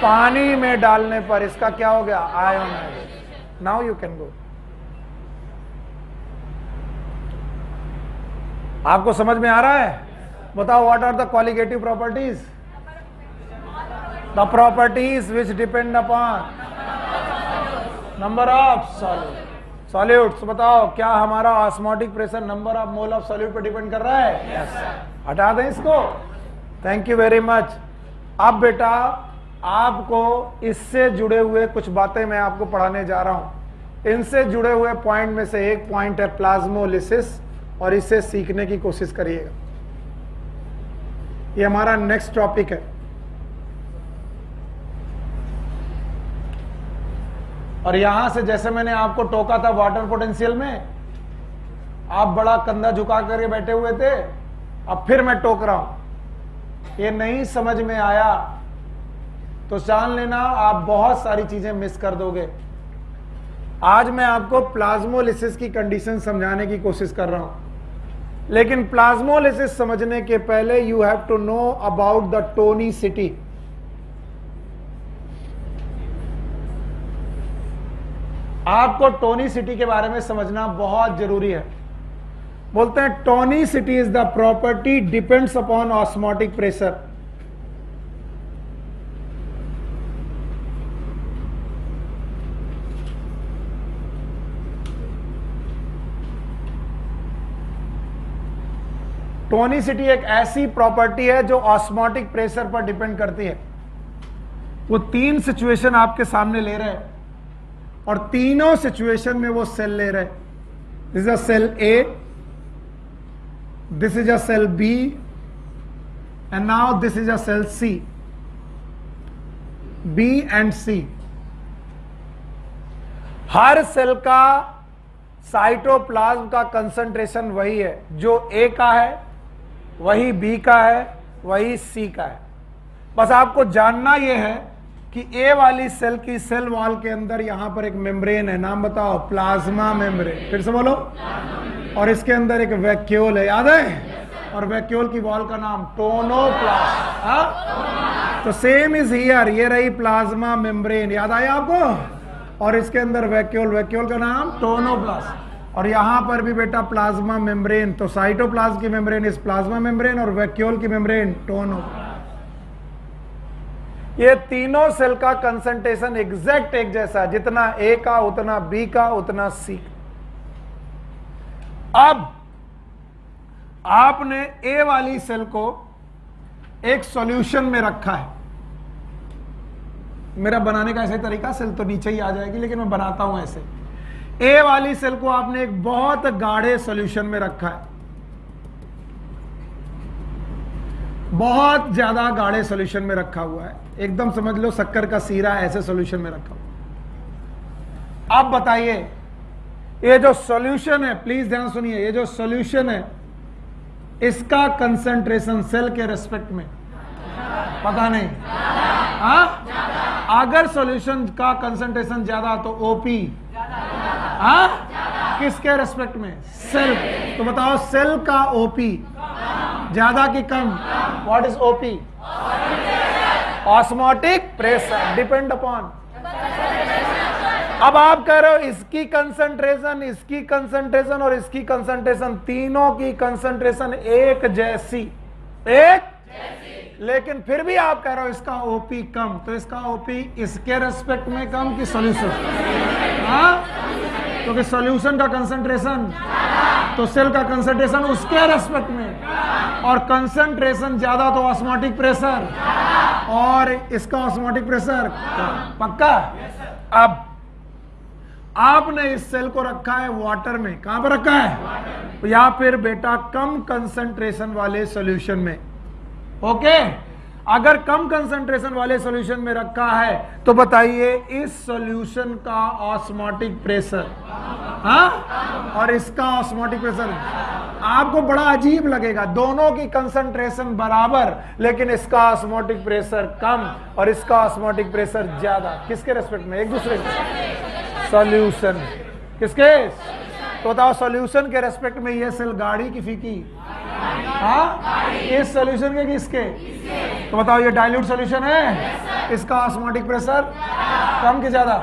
पानी में डालने पर इसका क्या हो गया? Ionization. Now you can go. आपको समझ में आ रहा है? बताओ, what are the qualitative properties? The properties which depend upon number of solutes. बताओ, क्या हमारा osmotic pressure number of mole of solute पर डिपेंड कर रहा है? यस। हटा दें इसको। Thank you very much. अब बेटा आपको इससे जुड़े हुए कुछ बातें मैं आपको पढ़ाने जा रहा हूं। इनसे जुड़े हुए पॉइंट में से एक पॉइंट है प्लाज्मोलिसिस, और इसे सीखने की कोशिश करिएगा। ये हमारा नेक्स्ट टॉपिक है। और यहां से जैसे मैंने आपको टोका था वाटर पोटेंशियल में, आप बड़ा कंधा झुका करके बैठे हुए थे, अब फिर मैं टोक रहा हूं। ये नहीं समझ में आया तो जान लेना आप बहुत सारी चीजें मिस कर दोगे। आज मैं आपको प्लाज्मोलिसिस की कंडीशन समझाने की कोशिश कर रहा हूं, लेकिन प्लाज्मोलिसिस समझने के पहले you have to know about the tonicity. आपको टोनिसिटी के बारे में समझना बहुत जरूरी है। बोलते हैं tonicity is the property depends upon osmotic pressure. Tonicity एक ऐसी प्रॉपर्टी है जो ऑस्मोटिक प्रेशर पर डिपेंड करती है। वो तीन सिचुएशन आपके सामने ले रहे हैं, और तीनों सिचुएशन में वो सेल ले रहे हैं। This is a cell A, this is a cell B, and now this is a cell C. B and C, हर सेल का साइटोप्लाज्म का कंसंट्रेशन वही है। जो ए का है वही बी का है, वही सी का है। बस आपको जानना यह है कि ए वाली सेल की सेल वॉल के अंदर यहां पर एक मेम्ब्रेन है, नाम बताओ, प्लाज्मा मेम्ब्रेन। फिर से बोलो। और इसके अंदर एक वैक्यूल है, याद है? और वैक्यूल की वॉल का नाम टोनोप्लास्ट। तो सेम इज हियर, ये रही प्लाज्मा मेम्ब्रेन, याद आया आपको? और इसके अंदर वैक्यूल, वैक्यूल का नाम टोनोप्लास्ट। और यहां पर भी बेटा प्लाज्मा मेम्ब्रेन। तो साइटोप्लाज्म की मेम्ब्रेन इस प्लाज्मा मेम्ब्रेन, और वैक्यूल की मेम्ब्रेन टोनोप्लास्ट। ये तीनों सेल का कंसंट्रेशन एग्जैक्ट एक जैसा है, जितना ए का उतना बी का उतना सी का। अब आपने ए वाली सेल को एक सॉल्यूशन में रखा है। मेरा बनाने का ऐसे तरीका, सेल तो नीचे ही आ जाएगी लेकिन मैं बनाता हूं ऐसे। ए वाली सेल को आपने एक बहुत गाढ़े सॉल्यूशन में रखा है, बहुत ज्यादा गाढ़े सॉल्यूशन में रखा हुआ है, एकदम समझ लो शक्कर का सीरा ऐसे सॉल्यूशन में रखा हुआ। अब बताइए, ये जो सॉल्यूशन है, प्लीज ध्यान सुनिए, ये जो सॉल्यूशन है इसका कंसंट्रेशन सेल के रेस्पेक्ट में पता नहीं। हाँ, अगर सॉल्यूशन का कंसंट्रेशन ज्यादा तो ओपी, हाँ, किसके रेस्पेक्ट में? सेल। तो बताओ सेल का ओपी ज्यादा कि कम? What is OP? Osmotic pressure depend upon. अब आप कह रहे हो इसकी कंसंट्रेशन, इसकी कंसंट्रेशन और इसकी कंसंट्रेशन, तीनों की कंसंट्रेशन एक जैसी, एक लेकिन फिर भी आप कह रहे हो इसका ओपी कम। तो इसका ओपी इसके रेस्पेक्ट में कम कि सॉल्यूशन? हाँ, क्योंकि सॉल्यूशन का कंसंट्रेशन, तो सेल का कंसंट्रेशन उसके रेस्पेक्ट में, और कंसंट्रेशन ज्यादा तो ऑस्मोटिक प्रेशर, और इसका ऑस्मोटिक प्रेशर पक्का। अब आपने इस सेल को रखा है वाटर में, कहां पर रखा है? या फिर बेटा कम कंसंट्रेशन वाले सॉल्यूशन में। ओके, अगर कम कंसंट्रेशन वाले सॉल्यूशन में रखा है तो बताइए इस सॉल्यूशन का ऑस्मोटिक प्रेशर, हाँ, और इसका ऑस्मोटिक प्रेशर आपको बड़ा अजीब लगेगा। दोनों की कंसंट्रेशन बराबर, लेकिन इसका ऑस्मोटिक प्रेशर कम और इसका ऑस्मोटिक प्रेशर ज्यादा। किसके रेस्पेक्ट में? एक दूसरे के। सॉल्यूशन किसके? तो बताओ सॉल्यूशन के रेस्पेक्ट में ये सेल गाढ़ी की फीकी? हाँ, इस सॉल्यूशन के किसके? तो बताओ ये डाइल्यूट सॉल्यूशन है, इसका ऑस्मोटिक प्रेशर कम कि ज्यादा?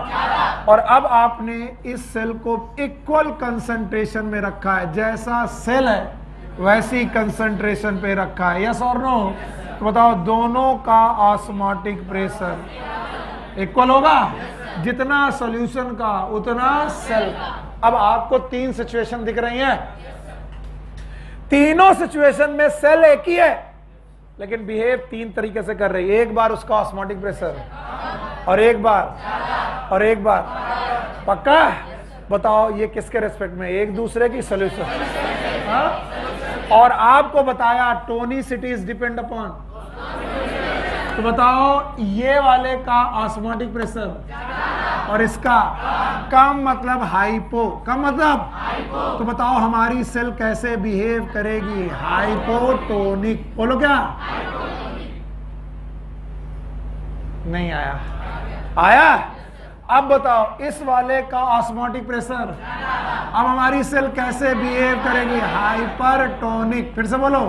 और अब आपने इस सेल को इक्वल कंसंट्रेशन में रखा है। जैसा सेल है वैसी कंसंट्रेशन पे रखा है, यस और नो? तो बताओ दोनों का ऑस्मोटिक प्रेशर इक्वल होगा, जितना सॉल्यूशन का उतना सेल। अब आपको 3 सिचुएशन दिख रही हैं, तीनों सिचुएशन में सेल एक ही है लेकिन बिहेव 3 तरीके से कर रही है। एक बार उसका ऑस्मोटिक प्रेशर और एक बार पक्का? बताओ ये किसके रेस्पेक्ट में, एक दूसरे की सॉल्यूशन। और आपको बताया टोनिसिटी इज डिपेंड अपॉन, तो बताओ ये वाले का ऑस्मोटिक प्रेशर और इसका कम मतलब हाइपो, कम मतलब तो बताओ हमारी सेल कैसे बिहेव करेगी, हाइपोटोनिक। बोलो क्या? नहीं आया? आया? अब बताओ इस वाले का ऑस्मोटिक प्रेशर, अब हमारी सेल कैसे बिहेव करेगी, हाइपरटोनिक। फिर से बोलो,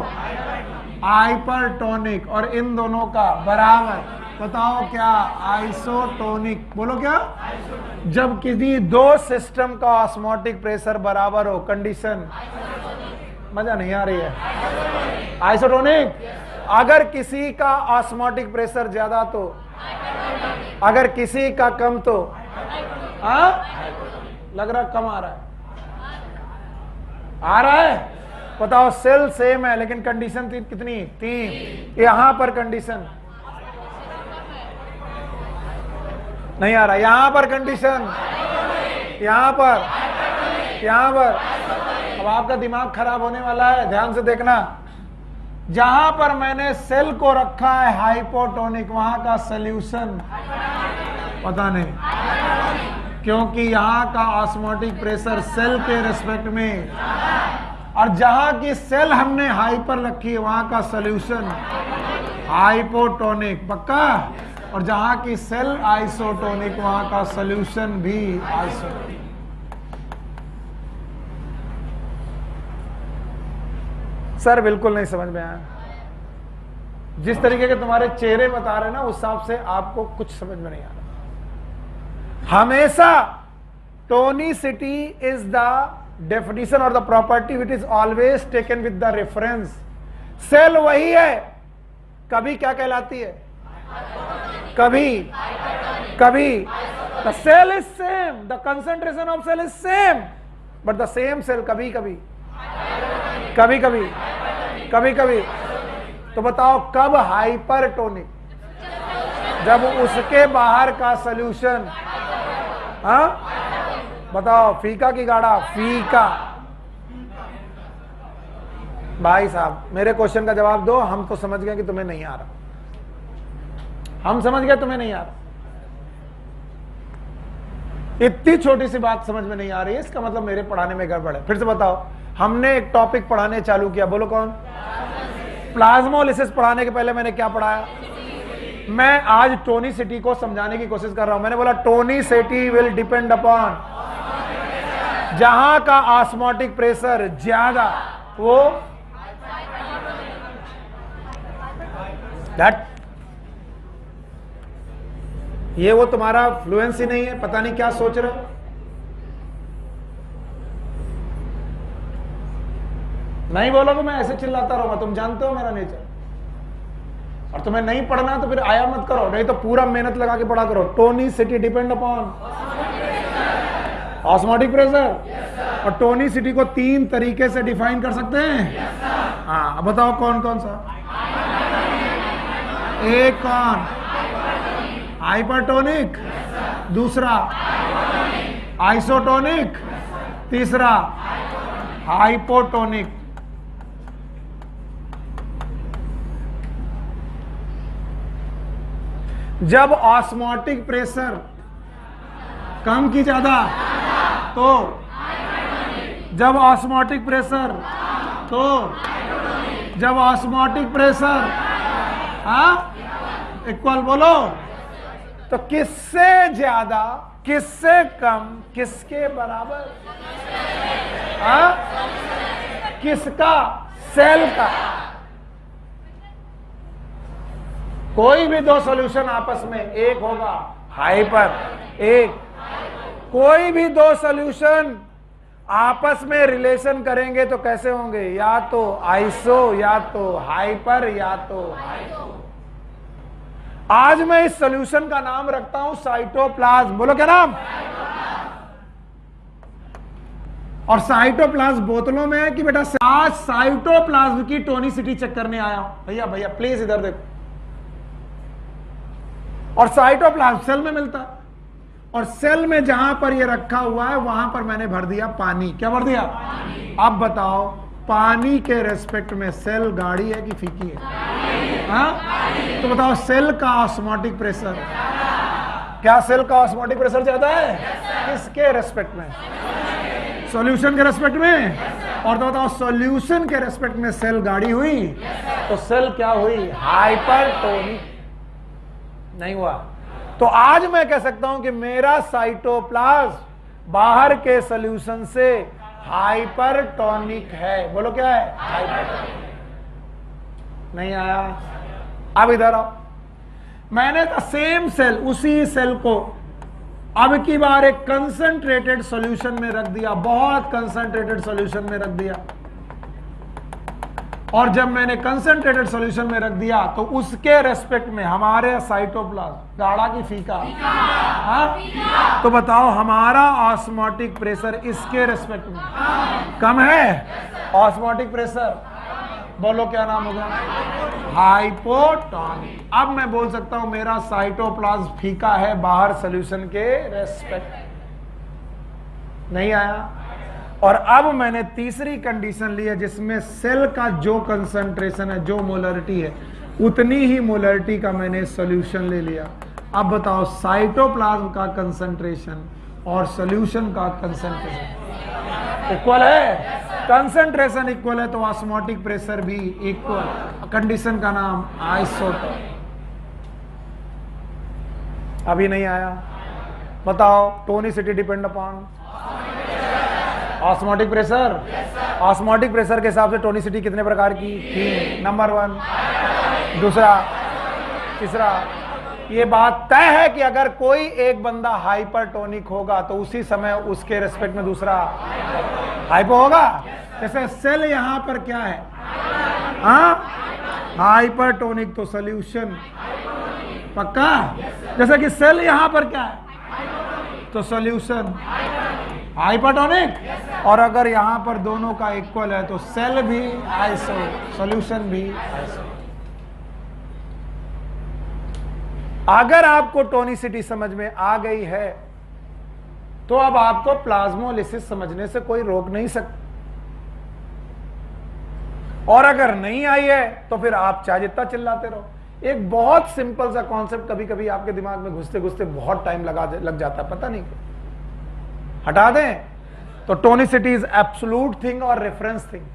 हाइपरटोनिक। और इन दोनों का बराबर, बताओ क्या, आइसोटोनिक। बोलो क्या? जब किसी 2 सिस्टम का ऑस्मोटिक प्रेशर बराबर हो, कंडीशन मजा नहीं आ रही है, आइसोटोनिक। अगर किसी का ऑस्मोटिक प्रेशर ज्यादा तो, अगर किसी का कम तो, लग रहा कम आ रहा है, आ रहा है? बताओ सेल सेम है लेकिन कंडीशन कितनी, 3। यहां पर कंडीशन नहीं आ रहा, यहां पर कंडीशन, यहां पर। अब आपका दिमाग खराब होने वाला है, ध्यान से देखना। जहां पर मैंने सेल को रखा है हाइपोटोनिक, वहां का सॉल्यूशन पता नहीं, क्योंकि यहां का ऑस्मोटिक प्रेशर सेल के रेस्पेक्ट में, और जहां की सेल हमने हाइपर रखी है वहां का सॉल्यूशन हाइपोटोनिक, पक्का? और जहां की सेल आइसोटोनिक वहां का सॉल्यूशन भी आइसोटोनिक। सर बिल्कुल नहीं समझ में आया। जिस तरीके के तुम्हारे चेहरे बता रहे ना उस हिसाब से आपको कुछ समझ में नहीं आ रहा। हमेशा टोनिसिटी इज द डेफिनेशन और the property which is always taken with the reference. Cell वही है, कभी क्या कहलाती है, कभी the cell is same, the concentration of cell is same, but the same cell कभी कभी। तो बताओ कब हाइपरटोनिक, जब उसके बाहर का सॉल्यूशन, बताओ फीका की गाढ़ा, फीका। भाई साहब मेरे क्वेश्चन का जवाब दो, हम तो समझ गए कि तुम्हें नहीं आ रहा, हम समझ गए तुम्हें नहीं आ रहा। इतनी छोटी सी बात समझ में नहीं आ रही है, इसका मतलब मेरे पढ़ाने में गड़बड़ है। फिर से बताओ, हमने एक टॉपिक पढ़ाने चालू किया, बोलो कौन? प्लाज्मोलिसिस। पढ़ाने के पहले मैंने क्या पढ़ाया? मैं आज टोनिसिटी को समझाने की कोशिश कर रहा हूं। मैंने बोला टोनिसिटी विल डिपेंड अपॉन, जहां का ऑस्मोटिक प्रेशर ज्यादा वो दैट, ये वो तुम्हारा फ्लुएंसी नहीं है, पता नहीं क्या सोच रहे हो। नहीं बोलोगे मैं ऐसे चिल्लाता रहूंगा, तुम जानते हो मेरा नेचर। और तुम्हें नहीं पढ़ना तो फिर आया मत करो, नहीं तो पूरा मेहनत लगा के पढ़ा करो। Tonicity depend upon osmotic pressure. और टोनिसिटी को 3 तरीके से डिफाइन कर सकते हैं। हाँ, अब बताओ कौन कौन सा? एक कौन? हाइपरटोनिक, दूसरा आइसोटोनिक, तीसरा हाइपोटोनिक। जब ऑस्मोटिक प्रेशर कम की ज्यादा तो, जब ऑस्मोटिक प्रेशर तो, जब ऑस्मोटिक प्रेशर इक्वल, बोलो तो किससे ज्यादा, किससे कम, किसके बराबर? किसका? सेल का। कोई भी 2 सॉल्यूशन आपस में, एक होगा हाइपर, एक। कोई भी 2 सॉल्यूशन आपस में रिलेशन करेंगे तो कैसे होंगे, या तो आइसो, या तो हाइपर, या तो आज मैं इस सॉल्यूशन का नाम रखता हूं साइटोप्लाज्म। बोलो क्या नाम? और साइटोप्लाज्म बोतलों में है कि बेटा आज साइटोप्लाज्म की टोनिसिटी चेक करने आया हूं। भैया भैया प्लीज इधर देखो। और साइटोप्लाज्म सेल में मिलता है, और सेल में जहां पर ये रखा हुआ है वहां पर मैंने भर दिया पानी। क्या भर दिया? अब बताओ पानी के रेस्पेक्ट में सेल गाढ़ी है कि फीकी है? हाँ? तो बताओ सेल का ऑस्मोटिक प्रेशर, क्या सेल का ऑस्मोटिक प्रेशर ज्यादा है? किसके रेस्पेक्ट में? सॉल्यूशन के रेस्पेक्ट में। और तो बताओ सॉल्यूशन के रेस्पेक्ट में सेल गाढ़ी हुई तो सेल क्या हुई? हाइपरटोनिक नहीं हुआ। तो आज मैं कह सकता हूं कि मेरा साइटोप्लाज्म बाहर के सॉल्यूशन से हाइपरटोनिक है। बोलो क्या है? हाइपरटोनिक। नहीं आया? अब इधर आओ। मैंने तो सेम सेल, उसी सेल को अब की बार एक कंसंट्रेटेड सॉल्यूशन में रख दिया, बहुत कंसंट्रेटेड सॉल्यूशन में रख दिया। और जब मैंने कंसंट्रेटेड सॉल्यूशन में रख दिया तो उसके रेस्पेक्ट में हमारे साइटोप्लाज्म गाढ़ा की फीका? हाँ? तो बताओ हमारा ऑस्मोटिक प्रेशर इसके रेस्पेक्ट में कम है? ऑस्मोटिक प्रेशर बोलो क्या नाम होगा? हाइपोटोनिक। अब मैं बोल सकता हूं मेरा साइटोप्लाज्म फीका है बाहर सॉल्यूशन के रेस्पेक्ट। नहीं आया? और अब मैंने तीसरी कंडीशन ली है जिसमें सेल का जो कंसंट्रेशन है, जो मोलरिटी है, उतनी ही मोलरिटी का मैंने सॉल्यूशन ले लिया। अब बताओ साइटोप्लाज्म का कंसंट्रेशन और सॉल्यूशन का कंसंट्रेशन इक्वल है? कंसंट्रेशन इक्वल है तो ऑस्मोटिक प्रेशर भी इक्वल। कंडीशन का नाम आइसोटोप। अभी नहीं आया? बताओ tonicity depend upon osmotic pressure. Osmotic pressure के हिसाब से टोनिसिटी कितने प्रकार की? 3। नंबर 1, दूसरा, तीसरा। ये बात तय है कि अगर कोई एक बंदा हाइपरटोनिक होगा तो उसी समय उसके रेस्पेक्ट में दूसरा हाइपो होगा। जैसे सेल यहां पर क्या है? हाँ? हाइपरटोनिक तो सॉल्यूशन पक्का। जैसे कि सेल यहां पर क्या है तो सॉल्यूशन हाइपरटोनिक। और अगर यहां पर दोनों का इक्वल है तो सेल भी आइसो, सॉल्यूशन भी आइसो। अगर आपको टोनिसिटी समझ में आ गई है तो अब आपको प्लाज्मोलिसिस समझने से कोई रोक नहीं सकता। और अगर नहीं आई है तो फिर आप चाहे जितना चिल्लाते रहो। एक बहुत सिंपल सा कॉन्सेप्ट कभी कभी आपके दिमाग में घुसते घुसते बहुत टाइम लग जाता है, पता नहीं क्यों। हटा दें तो टोनिसिटी इज एब्सोल्यूट थिंग और reference thing.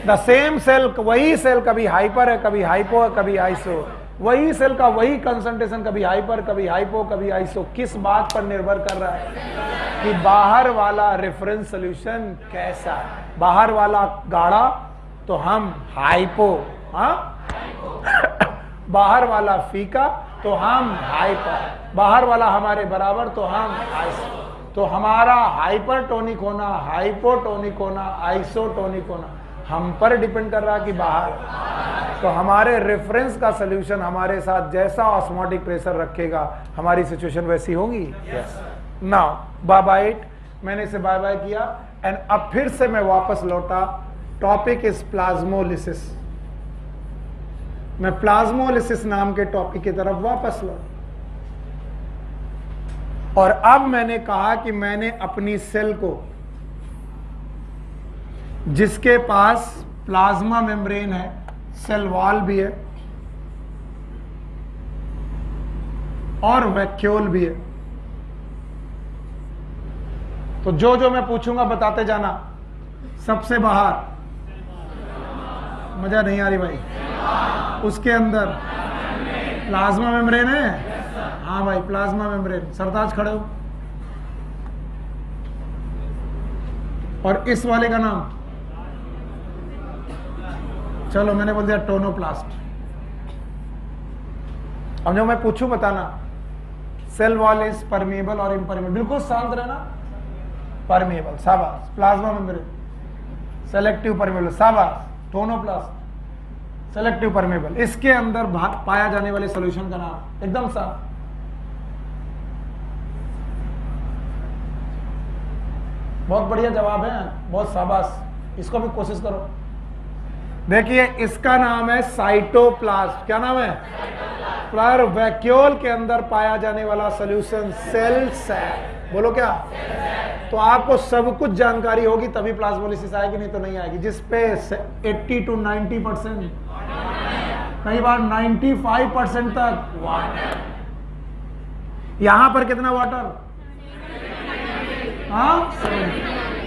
The same cell, वही सेल कभी हाइपर है, कभी हाइपो है, कभी आइसो। वही सेल का वही कंसंट्रेशन कभी हाइपर, कभी हाइपो, कभी आइसो। किस बात पर निर्भर कर रहा है कि बाहर वाला रेफरेंस सॉल्यूशन कैसा है। बाहर वाला गाढ़ा तो हम हाइपो, हाँ? बाहर वाला फीका तो हम हाइपर, बाहर वाला हमारे बराबर तो हम आइसो। तो हमारा हाइपरटोनिक होना, हाइपोटोनिक होना, आइसोटोनिक होना हम पर डिपेंड कर रहा है कि बाहर। तो हमारे रेफरेंस का सॉल्यूशन हमारे साथ जैसा ऑस्मोटिक प्रेशर रखेगा हमारी सिचुएशन वैसी होगी। यस। नाउ बाय बाय, मैंने इसे बाय बाय किया एंड अब फिर से मैं वापस लौटा। Topic is plasmolysis. मैं प्लाज्मोलिसिस नाम के टॉपिक की तरफ वापस लौटा। और अब मैंने कहा कि मैंने अपनी सेल को, जिसके पास प्लाज्मा मेम्ब्रेन है, सेल वॉल भी है और वैक्यूल भी है, तो जो जो मैं पूछूंगा बताते जाना। सबसे बाहर, मजा नहीं आ रही भाई? उसके अंदर प्लाज्मा मेम्ब्रेन है। हाँ भाई प्लाज्मा मेम्ब्रेन। सरताज खड़े हो। और इस वाले का नाम, चलो मैंने बोल दिया टोनोप्लास्ट। अब जो मैं पूछूं बताना। सेल वॉल इज परमिएबल और इम्परमिएबल। बिल्कुल शांत रहना। परमेबल, शाबाश। प्लाज्मा मेम्ब्रेन सेलेक्टिव परमेबल, शाबाश। Tonoplast selective permeable. इसके अंदर पाया जाने वाले सॉल्यूशन का नाम एकदम साफ। बहुत बढ़िया जवाब है, बहुत शाबाश। इसको भी कोशिश करो। देखिए इसका नाम है साइटोप्लाज्म। क्या नाम है? पर वैक्यूल के अंदर पाया जाने वाला सॉल्यूशन सेल सैक। बोलो क्या? तो आपको सब कुछ जानकारी होगी तभी प्लाज्मोलिसिस आएगी, नहीं तो नहीं आएगी। जिसपे 80 to 90%, कई बार 95% तक वाटर। यहां पर कितना वाटर? हाँ,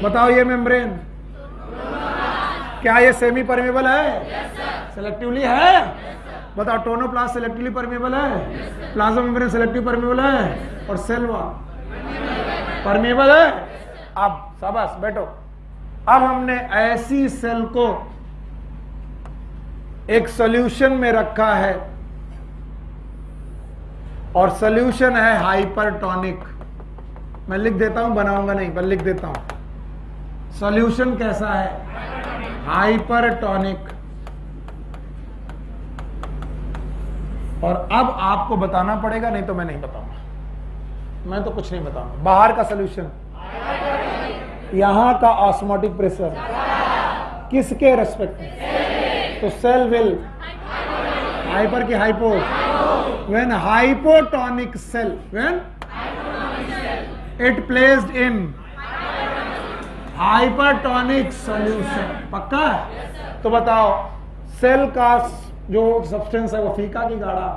बताओ ये मेम्ब्रेन क्या ये सेमी परमेबल है? सेलेक्टिवली है? बताओ टोनोप्लास्ट सेलेक्टिवली परमेबल है? प्लाज्मा मेम्ब्रेन सेलेक्टिव परमेबल है? और सेल वॉल परमेबल है? अब शाबाश, बैठो। अब हमने ऐसी सेल को एक सॉल्यूशन में रखा है और सॉल्यूशन है हाइपरटोनिक। मैं लिख देता हूं, बनाऊंगा नहीं, पर लिख देता हूं। सॉल्यूशन कैसा है? हाइपरटोनिक। और अब आपको बताना पड़ेगा, नहीं तो मैं नहीं बताऊंगा। मैं तो कुछ नहीं बताऊंगा। बाहर का सॉल्यूशन, यहां का ऑस्मोटिक प्रेशर किसके रेस्पेक्ट में? तो सेल विल हाइपर की hypo, when hypotonic cell, when it placed in hypertonic solution. पक्का? तो बताओ सेल का जो सब्सटेंस है वो फीका की गाढ़ा?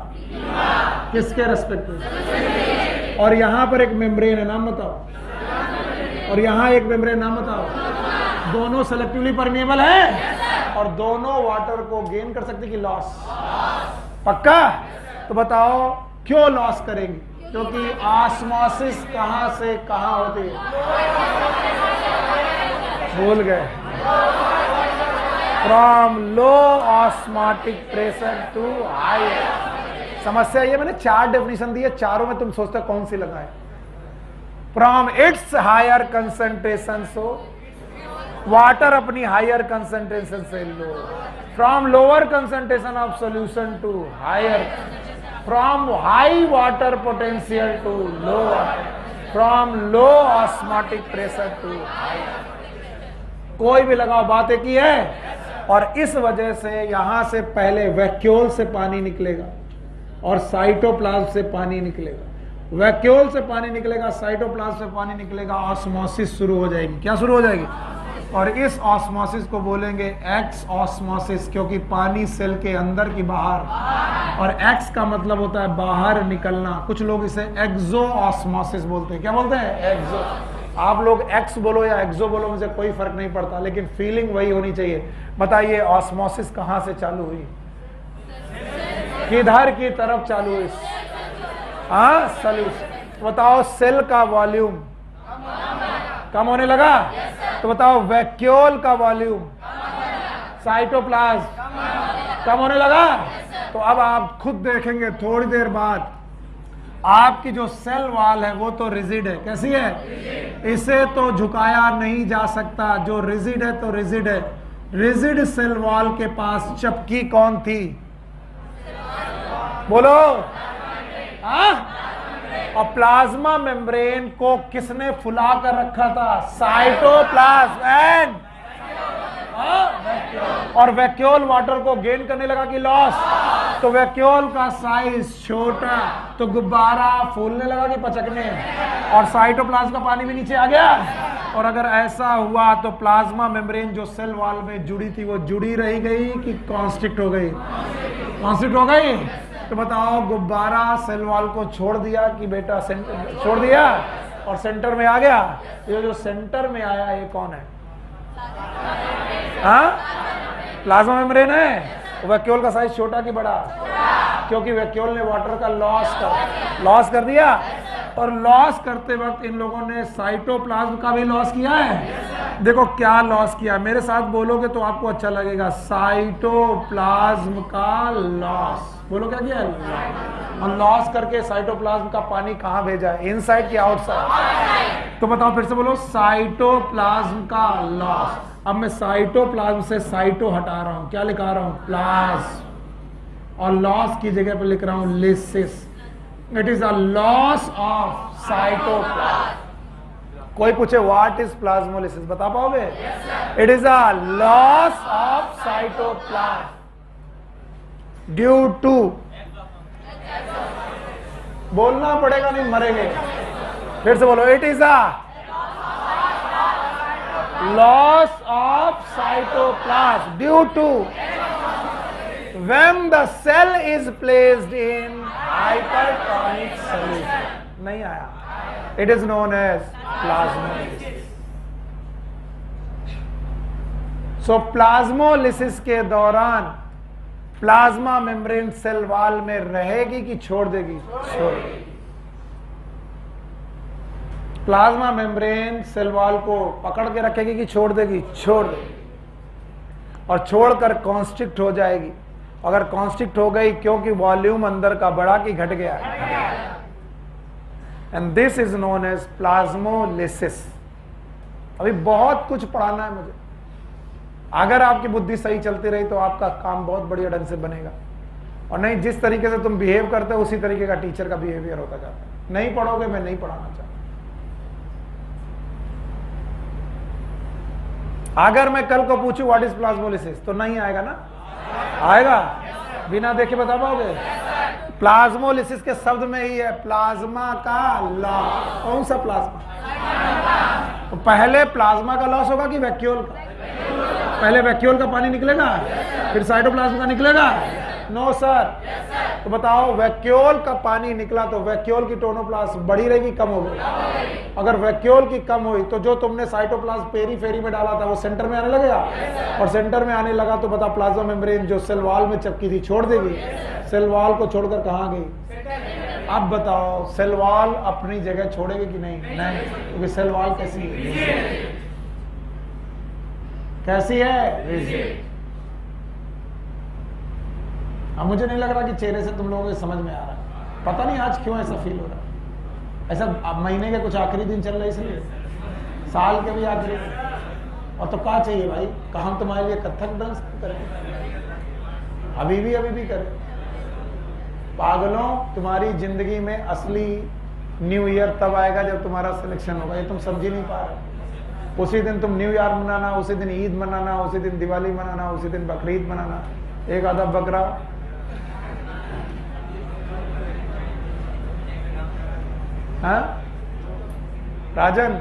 किसके रेस्पेक्ट में? और यहां पर एक मेम्ब्रेन है, नाम बताओ। और यहां एक मेम्ब्रेन, नाम बताओ। दोनों सेलेक्टिवली परमेबल है और दोनों वाटर को गेन कर सकते कि लॉस? पक्का? तो बताओ क्यों लॉस करेंगे? क्योंकि ऑस्मोसिस कहां से कहां होती है? भूल गए। From low osmotic pressure to high. समस्या ये, मैंने 4 डेफिनेशन दी है, चारों में तुम सोचते हो कौन सी लगाए? From its higher concentration, so water अपनी हायर कंसंट्रेशन से low. From lower concentration of solution to higher. From high water potential to low water. From low osmotic pressure to higher. कोई भी लगाओ, बात एक ही है। और इस वजह से यहां से पहले वैक्यूल से पानी निकलेगा और साइटोप्लाज्म से पानी निकलेगा। वैक्यूल से पानी निकलेगा, साइटोप्लाज्म से पानी निकलेगा, ऑस्मोसिस शुरू हो जाएगी। क्या शुरू हो जाएगी? और इस ऑस्मोसिस को बोलेंगे एक्स ऑस्मोसिस, क्योंकि पानी सेल के अंदर की बाहर, और एक्स का मतलब होता है बाहर निकलना। कुछ लोग इसे एक्सो ऑस्मोसिस बोलते हैं। क्या बोलते हैं? एक्सो। आप लोग एक्स बोलो या एक्सो बोलो, मुझे कोई फर्क नहीं पड़ता, लेकिन फीलिंग वही होनी चाहिए। बताइए ऑस्मोसिस कहां से चालू हुई? किधर की तरफ चालू हुई? हाँ, सॉल्यूशन। बताओ सेल का वॉल्यूम कम होने लगा? तो बताओ वैक्यूल का वॉल्यूम, साइटोप्लाज्म कम होने लगा? तो अब आप खुद देखेंगे थोड़ी देर बाद आपकी जो सेल वॉल है वो तो रिजिड है। कैसी है? इसे तो झुकाया नहीं जा सकता। जो रिजिड है तो रिजिड है। रिजिड सेल वॉल के पास चपकी कौन थी? बोलो। हाँ? और प्लाज्मा मेम्ब्रेन को किसने फुला कर रखा था? साइटोप्लाज्म एंड और वैक्यूल वाटर को गेन करने लगा कि लॉस? तो वैक्यूल का साइज छोटा तो गुब्बारा फूलने लगा कि पचकने? और साइटोप्लाज्म का पानी भी नीचे आ गया। और अगर ऐसा हुआ तो प्लाज्मा मेम्ब्रेन जो सेल वॉल में जुड़ी थी वो जुड़ी रह गई कि कॉन्स्ट्रिक्ट हो गई? कॉन्स्ट्रिक्ट हो गई। तो बताओ गुब्बारा सेल वॉल को छोड़ दिया कि बेटा सेंटर छोड़ दिया और सेंटर में आ गया? ये जो सेंटर में आया ये कौन है? हाँ, प्लाज्मा मेम्ब्रेन है। वैक्यूल का साइज छोटा कि बड़ा? क्योंकि वैक्यूल ने वाटर का लॉस कर दिया। और लॉस करते वक्त इन लोगों ने साइटोप्लाज्म का भी लॉस किया है। देखो क्या लॉस किया, मेरे साथ बोलोगे तो आपको अच्छा लगेगा। साइटोप्लाज्म का लॉस, बोलो क्या किया? और लॉस करके साइटोप्लाज्म का पानी कहां भेजा है? इनसाइड कि आउटसाइड? तो बताओ फिर से बोलो, साइटोप्लाज्म का लॉस। अब मैं साइटोप्लाज्म से साइटो हटा रहा हूं, क्या लिखा रहा हूं, प्लाज्म, और लॉस की जगह पे लिख रहा हूं lysis. It is a loss of cytoplasm. कोई पूछे व्हाट इज प्लाज्मोलिसिस, बता पाओगे? It is a loss of cytoplasm due to, बोलना पड़ेगा नहीं मरेंगे। फिर से बोलो, it is a loss of cytoplasm due to when the cell is placed in hypertonic solution. नहीं आया, it is known as plasmolysis. So plasmolysis के दौरान प्लाज्मा मेम्ब्रेन सेल वॉल में रहेगी कि छोड़ देगी? छोड़ देगी। प्लाज्मा मेम्ब्रेन सेल वॉल को पकड़ के रखेगी कि छोड़ देगी? छोड़ देगी। और छोड़कर कॉन्स्ट्रिक्ट हो जाएगी। अगर कॉन्स्ट्रिक्ट हो गई क्योंकि वॉल्यूम अंदर का बढ़ा कि घट गया, and this is known as plasmolysis. अभी बहुत कुछ पढ़ाना है मुझे। अगर आपकी बुद्धि सही चलती रही तो आपका काम बहुत बढ़िया ढंग से बनेगा, और नहीं जिस तरीके से तुम बिहेव करते हो उसी तरीके का टीचर का बिहेवियर होता जाता है। नहीं पढ़ोगे, मैं नहीं पढ़ाना चाहता। अगर मैं कल को पूछूं व्हाट इज प्लाज्मोलिसिस तो नहीं आएगा ना? आएगा? बिना देखे बता पाओगे? प्लाज्मोलिसिस के शब्द में ही है प्लाज्मा का लॉस। कौन सा प्लाज्मा? तो पहले प्लाज्मा का लॉस होगा कि वैक्यूल का? पहले वैक्यूल का पानी निकलेगा फिर साइटोप्लाज्म का निकलेगा? No sir. तो बताओ, वैक्यूल का पानी निकला तो वैक्यूल की टोनोप्लास्ट बढ़ी रहेगी, कम हो गई? अगर वैक्यूल की कम हुई तो जो तुमने साइटोप्लाज्म पेरीफेरी में डाला था वो सेंटर में आने लगेगा, और सेंटर में आने लगा तो बताओ प्लाज्मा मेम्ब्रेन जो सेल वॉल में चिपकी थी छोड़ देगी? सेल वॉल को छोड़कर कहां गई? अब बताओ, सेल वॉल अपनी जगह छोड़ेगी कि नहीं? नहीं, क्योंकि सेल वॉल कैसी है? कैसी है? अब मुझे नहीं लग रहा कि चेहरे से तुम लोगों को समझ में आ रहा है। पता नहीं आज क्यों ऐसा फील हो रहा है। ऐसा अब महीने के कुछ आखिरी दिन चल रहे इसलिए, साल के भी आखिरी दिन। और तो क्या चाहिए भाई, हम तुम्हारे लिए कथक डांस करें, अभी भी करें। पागलों, तुम्हारी जिंदगी में असली न्यू ईयर तब आएगा जब तुम्हारा सिलेक्शन होगा। ये तुम समझ ही नहीं पा रहे। उसी दिन तुम न्यू ईयर मनाना, उसी दिन ईद मनाना, उसी दिन दिवाली मनाना, उसी दिन बकरीद मनाना, एक आधा बकरा। हाँ राजन,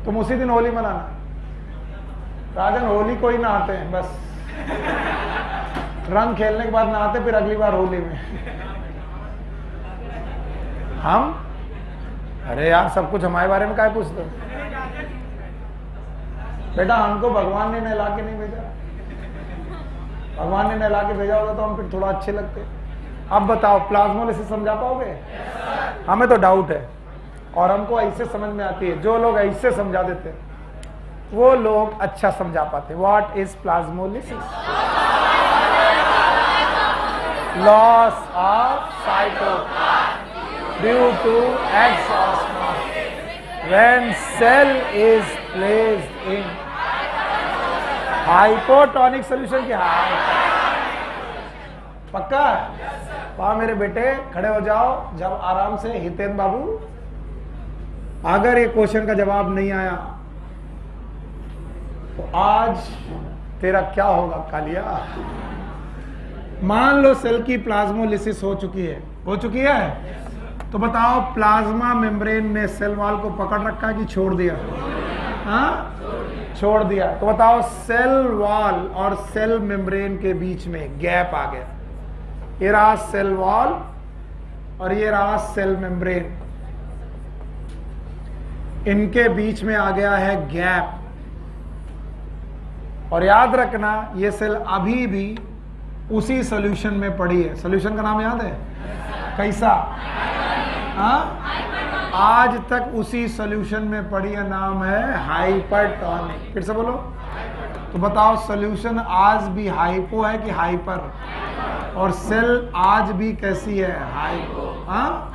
तुम उसी दिन होली मनाना। राजन, होली को ही नहाते हैं बस, रंग खेलने के बाद नहाते, फिर अगली बार होली में। हम अरे यार, सब कुछ हमारे बारे में क्या पूछते हो? बेटा, हमको भगवान ने नहला के नहीं भेजा। भगवान ने नहला के भेजा होगा तो हम फिर थोड़ा अच्छे लगते। अब बताओ, प्लाज्मोलिसिस समझा पाओगे? हमें तो डाउट है, और हमको ऐसे समझ में आती है। जो लोग ऐसे समझा देते वो लोग अच्छा समझा पाते। What is plasmolysis? Loss of cytoplasm due to exosmosis when cell is placed in hypotonic solution. की पक्का? वहां मेरे बेटे खड़े हो जाओ, जब आराम से। हितेन बाबू, अगर ये क्वेश्चन का जवाब नहीं आया तो आज तेरा क्या होगा कालिया? मान लो सेल की प्लाज्मोलिसिस हो चुकी है। हो चुकी है तो बताओ, प्लाज्मा मेम्ब्रेन ने सेल वॉल को पकड़ रखा है कि छोड़ दिया? हाँ, छोड़ दिया। तो बताओ, सेल वॉल और सेल मेम्ब्रेन के बीच में गैप आ गया। ये रहा सेल वॉल और ये रहा सेल मेम्ब्रेन, इनके बीच में आ गया है गैप। और याद रखना, ये सेल अभी भी उसी सॉल्यूशन में पड़ी है। सॉल्यूशन का नाम याद है? कैसा? आज तक उसी सॉल्यूशन में पड़ी है, नाम है हाइपरटोनिक। फिर से बोलो। तो बताओ, सॉल्यूशन आज भी हाइपो है कि हाइपर? और सेल आज भी कैसी है? हाइपो। हाँ,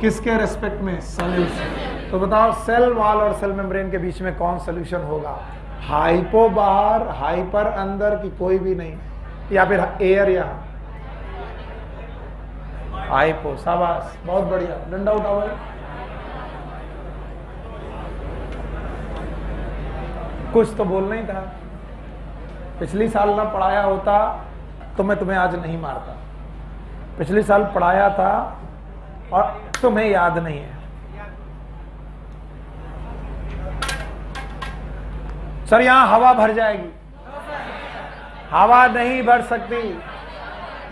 किसके रेस्पेक्ट में? सॉल्यूशन। तो बताओ सेल वॉल और सेल मेम्ब्रेन के बीच में कौन सोल्यूशन होगा? हाइपो बाहर, हाइपर अंदर, की कोई भी नहीं, या फिर एयर यहां? हाइपो। शाबाश, बहुत बढ़िया, डंडा उठाओ भाई। कुछ तो बोलना ही था। पिछली साल ना पढ़ाया होता तो मैं तुम्हें आज नहीं मारता। पिछले साल पढ़ाया था और तुम्हें याद नहीं है। सर यहां हवा भर जाएगी। हवा नहीं भर सकती।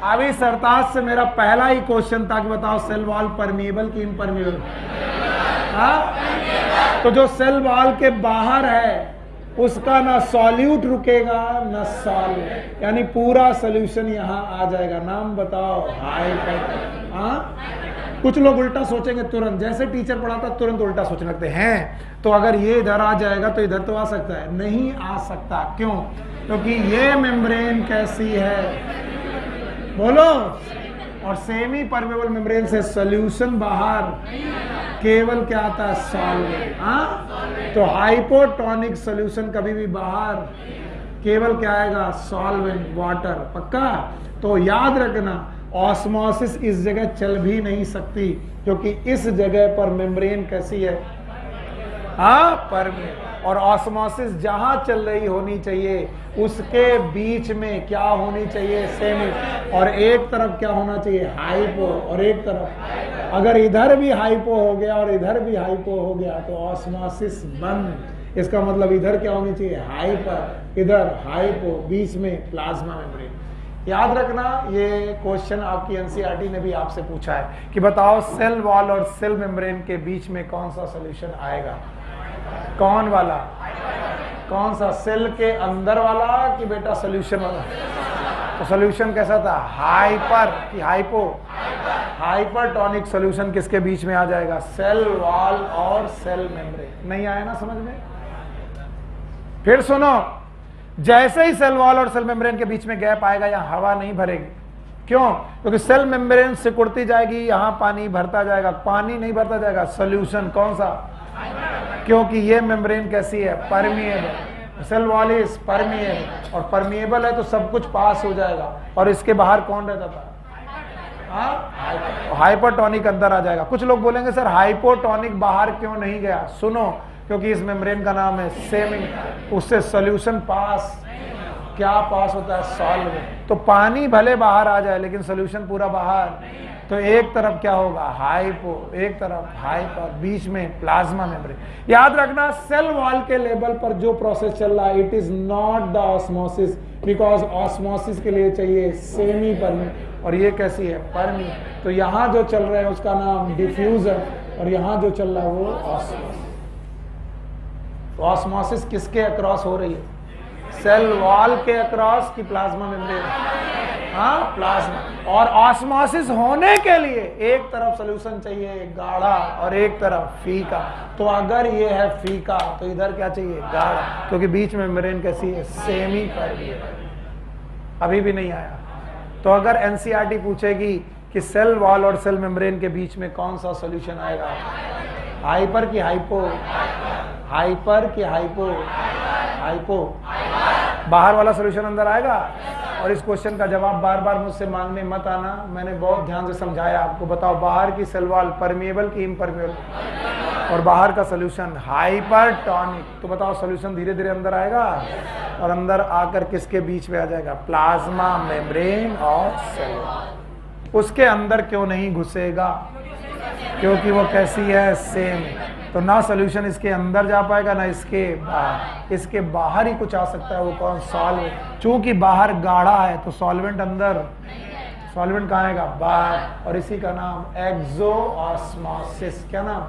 अभी सरताज से मेरा पहला ही क्वेश्चन था कि बताओ सेल वॉल परमिएबल कि इम्परमिएबल? हाँ, तो जो सेल वॉल के बाहर है उसका ना सॉल्यूट रुकेगा ना सॉल्व, यानी पूरा सोल्यूशन यहां आ जाएगा। नाम बताओ? हाइपर। हाँ, कुछ लोग उल्टा सोचेंगे तुरंत, जैसे टीचर पढ़ाता तुरंत उल्टा सोचने लगते हैं। तो अगर ये इधर आ जाएगा तो इधर तो आ सकता है? नहीं आ सकता। क्यों? क्योंकि ये मेम्ब्रेन कैसी है? बोलो। और सेमी परमेबल मेम्ब्रेन से सोल्यूशन बाहर, केवल क्या आता है? सॉल्वेंट। हाँ, तो हाइपोटोनिक सोल्यूशन कभी भी बाहर, केवल क्या आएगा? Solvent, water. पक्का? तो याद रखना ऑस्मोसिस इस जगह चल भी नहीं सकती, क्योंकि इस जगह पर मेम्ब्रेन कैसी है? हाँ, परमेबल। और ऑस्मोसिस जहां चल रही होनी चाहिए उसके बीच में क्या होनी चाहिए? सेमी। और एक तरफ क्या होना चाहिए? हाइपो। और एक तरफ, अगर इधर भी हाइपो हो गया और इधर भी हाइपो हो गया तो ऑस्मोसिस बंद। इसका मतलब इधर क्या होनी चाहिए? हाइपर, इधर हाइपो, बीच में प्लाज्मा मेम्ब्रेन। याद रखना, ये क्वेश्चन आपकी एनसीईआरटी ने भी आपसे पूछा है कि बताओ सेल वॉल और सेल मेम्ब्रेन के बीच में कौन सा सोल्यूशन आएगा? कौन वाला? कौन सा? सेल के अंदर वाला कि बेटा सोल्यूशन वाला? तो सोल्यूशन कैसा था? हाइपर कि हाइपो? हाइपरटोनिक सोल्यूशन किसके बीच में आ जाएगा? सेल वॉल और सेल मेम्ब्रेन। नहीं आया ना समझ में? फिर सुनो, जैसे ही सेल वॉल और सेल मेम्ब्रेन के बीच में गैप आएगा यहां हवा नहीं भरेगी। क्यों? क्योंकि सेल मेम्ब्रेन सिकुड़ती जाएगी, यहां पानी भरता जाएगा। पानी नहीं भरता जाएगा, सोल्यूशन कौन सा? क्योंकि ये मेम्ब्रेन कैसी है? Permeable. Cell wall is permeable, और परमिएबल है तो सब कुछ पास हो जाएगा। और इसके बाहर कौन रहता था? हाइपरटोनिक अंदर आ जाएगा। कुछ लोग बोलेंगे सर हाइपोटोनिक बाहर क्यों नहीं गया? सुनो, क्योंकि इस मेम्ब्रेन का नाम है सेमी, उससे सोल्यूशन पास, क्या पास होता है? सॉल्वेंट। तो पानी भले बाहर आ जाए लेकिन सोल्यूशन पूरा बाहर। तो एक तरफ क्या होगा? हाइपो, एक तरफ हाइपर, बीच में प्लाज्मा मेम्ब्रेन। याद रखना, सेल वॉल के लेवल पर जो प्रोसेस चल रहा है it is not the osmosis, because osmosis के लिए चाहिए सेमी परमी, और ये कैसी है? परमी। तो यहां जो चल रहा है उसका नाम डिफ्यूजन, और यहां जो चल रहा है वो ऑस्मोसिस। तो ऑस्मोसिस किसके अक्रॉस हो रही है? सेल वॉल के अक्रॉस की प्लाज्मा मेम्ब्रेन? हाँ, प्लाज्मा। और ऑस्मोसिस होने के लिए एक तरफ सोल्यूशन चाहिए गाढ़ा और एक तरफ फीका। तो अगर ये है फीका तो इधर क्या चाहिए? गाढ़ा, क्योंकि बीच में मेम्ब्रेन कैसी है? Semi permeable. अभी भी नहीं आया। तो अगर एनसीईआरटी पूछेगी कि सेल वॉल और सेल मेम्ब्रेन के बीच में कौन सा सोल्यूशन आएगा? हाइपर की हाइपो? हाइपर की हाइपो? हाइपो। बाहर वाला सोल्यूशन अंदर आएगा। और इस क्वेश्चन का जवाब बार बार मुझसे मांगने मत आना, मैंने बहुत ध्यान से समझाया आपको। बताओ बाहर की सेल वॉल परमिएबल की इम्परमिएबल? और बाहर का सोल्यूशन हाइपरटोनिक। तो बताओ सोल्यूशन धीरे धीरे अंदर आएगा और अंदर आकर किसके बीच में आ जाएगा? प्लाज्मा मेम्ब्रेन और सेल वॉल। उसके अंदर क्यों नहीं घुसेगा? क्योंकि वो कैसी है? सेम। तो ना सोल्यूशन इसके अंदर जा पाएगा ना इसके बाहर। इसके बाहर ही कुछ आ सकता है, वो कौन? सॉल्वेंट। चूंकि बाहर गाढ़ा है तो सॉल्वेंट अंदर, सॉल्वेंट कहाँ आएगा? बाहर। और इसी का नाम एक्सोऑस्मोसिस। क्या नाम?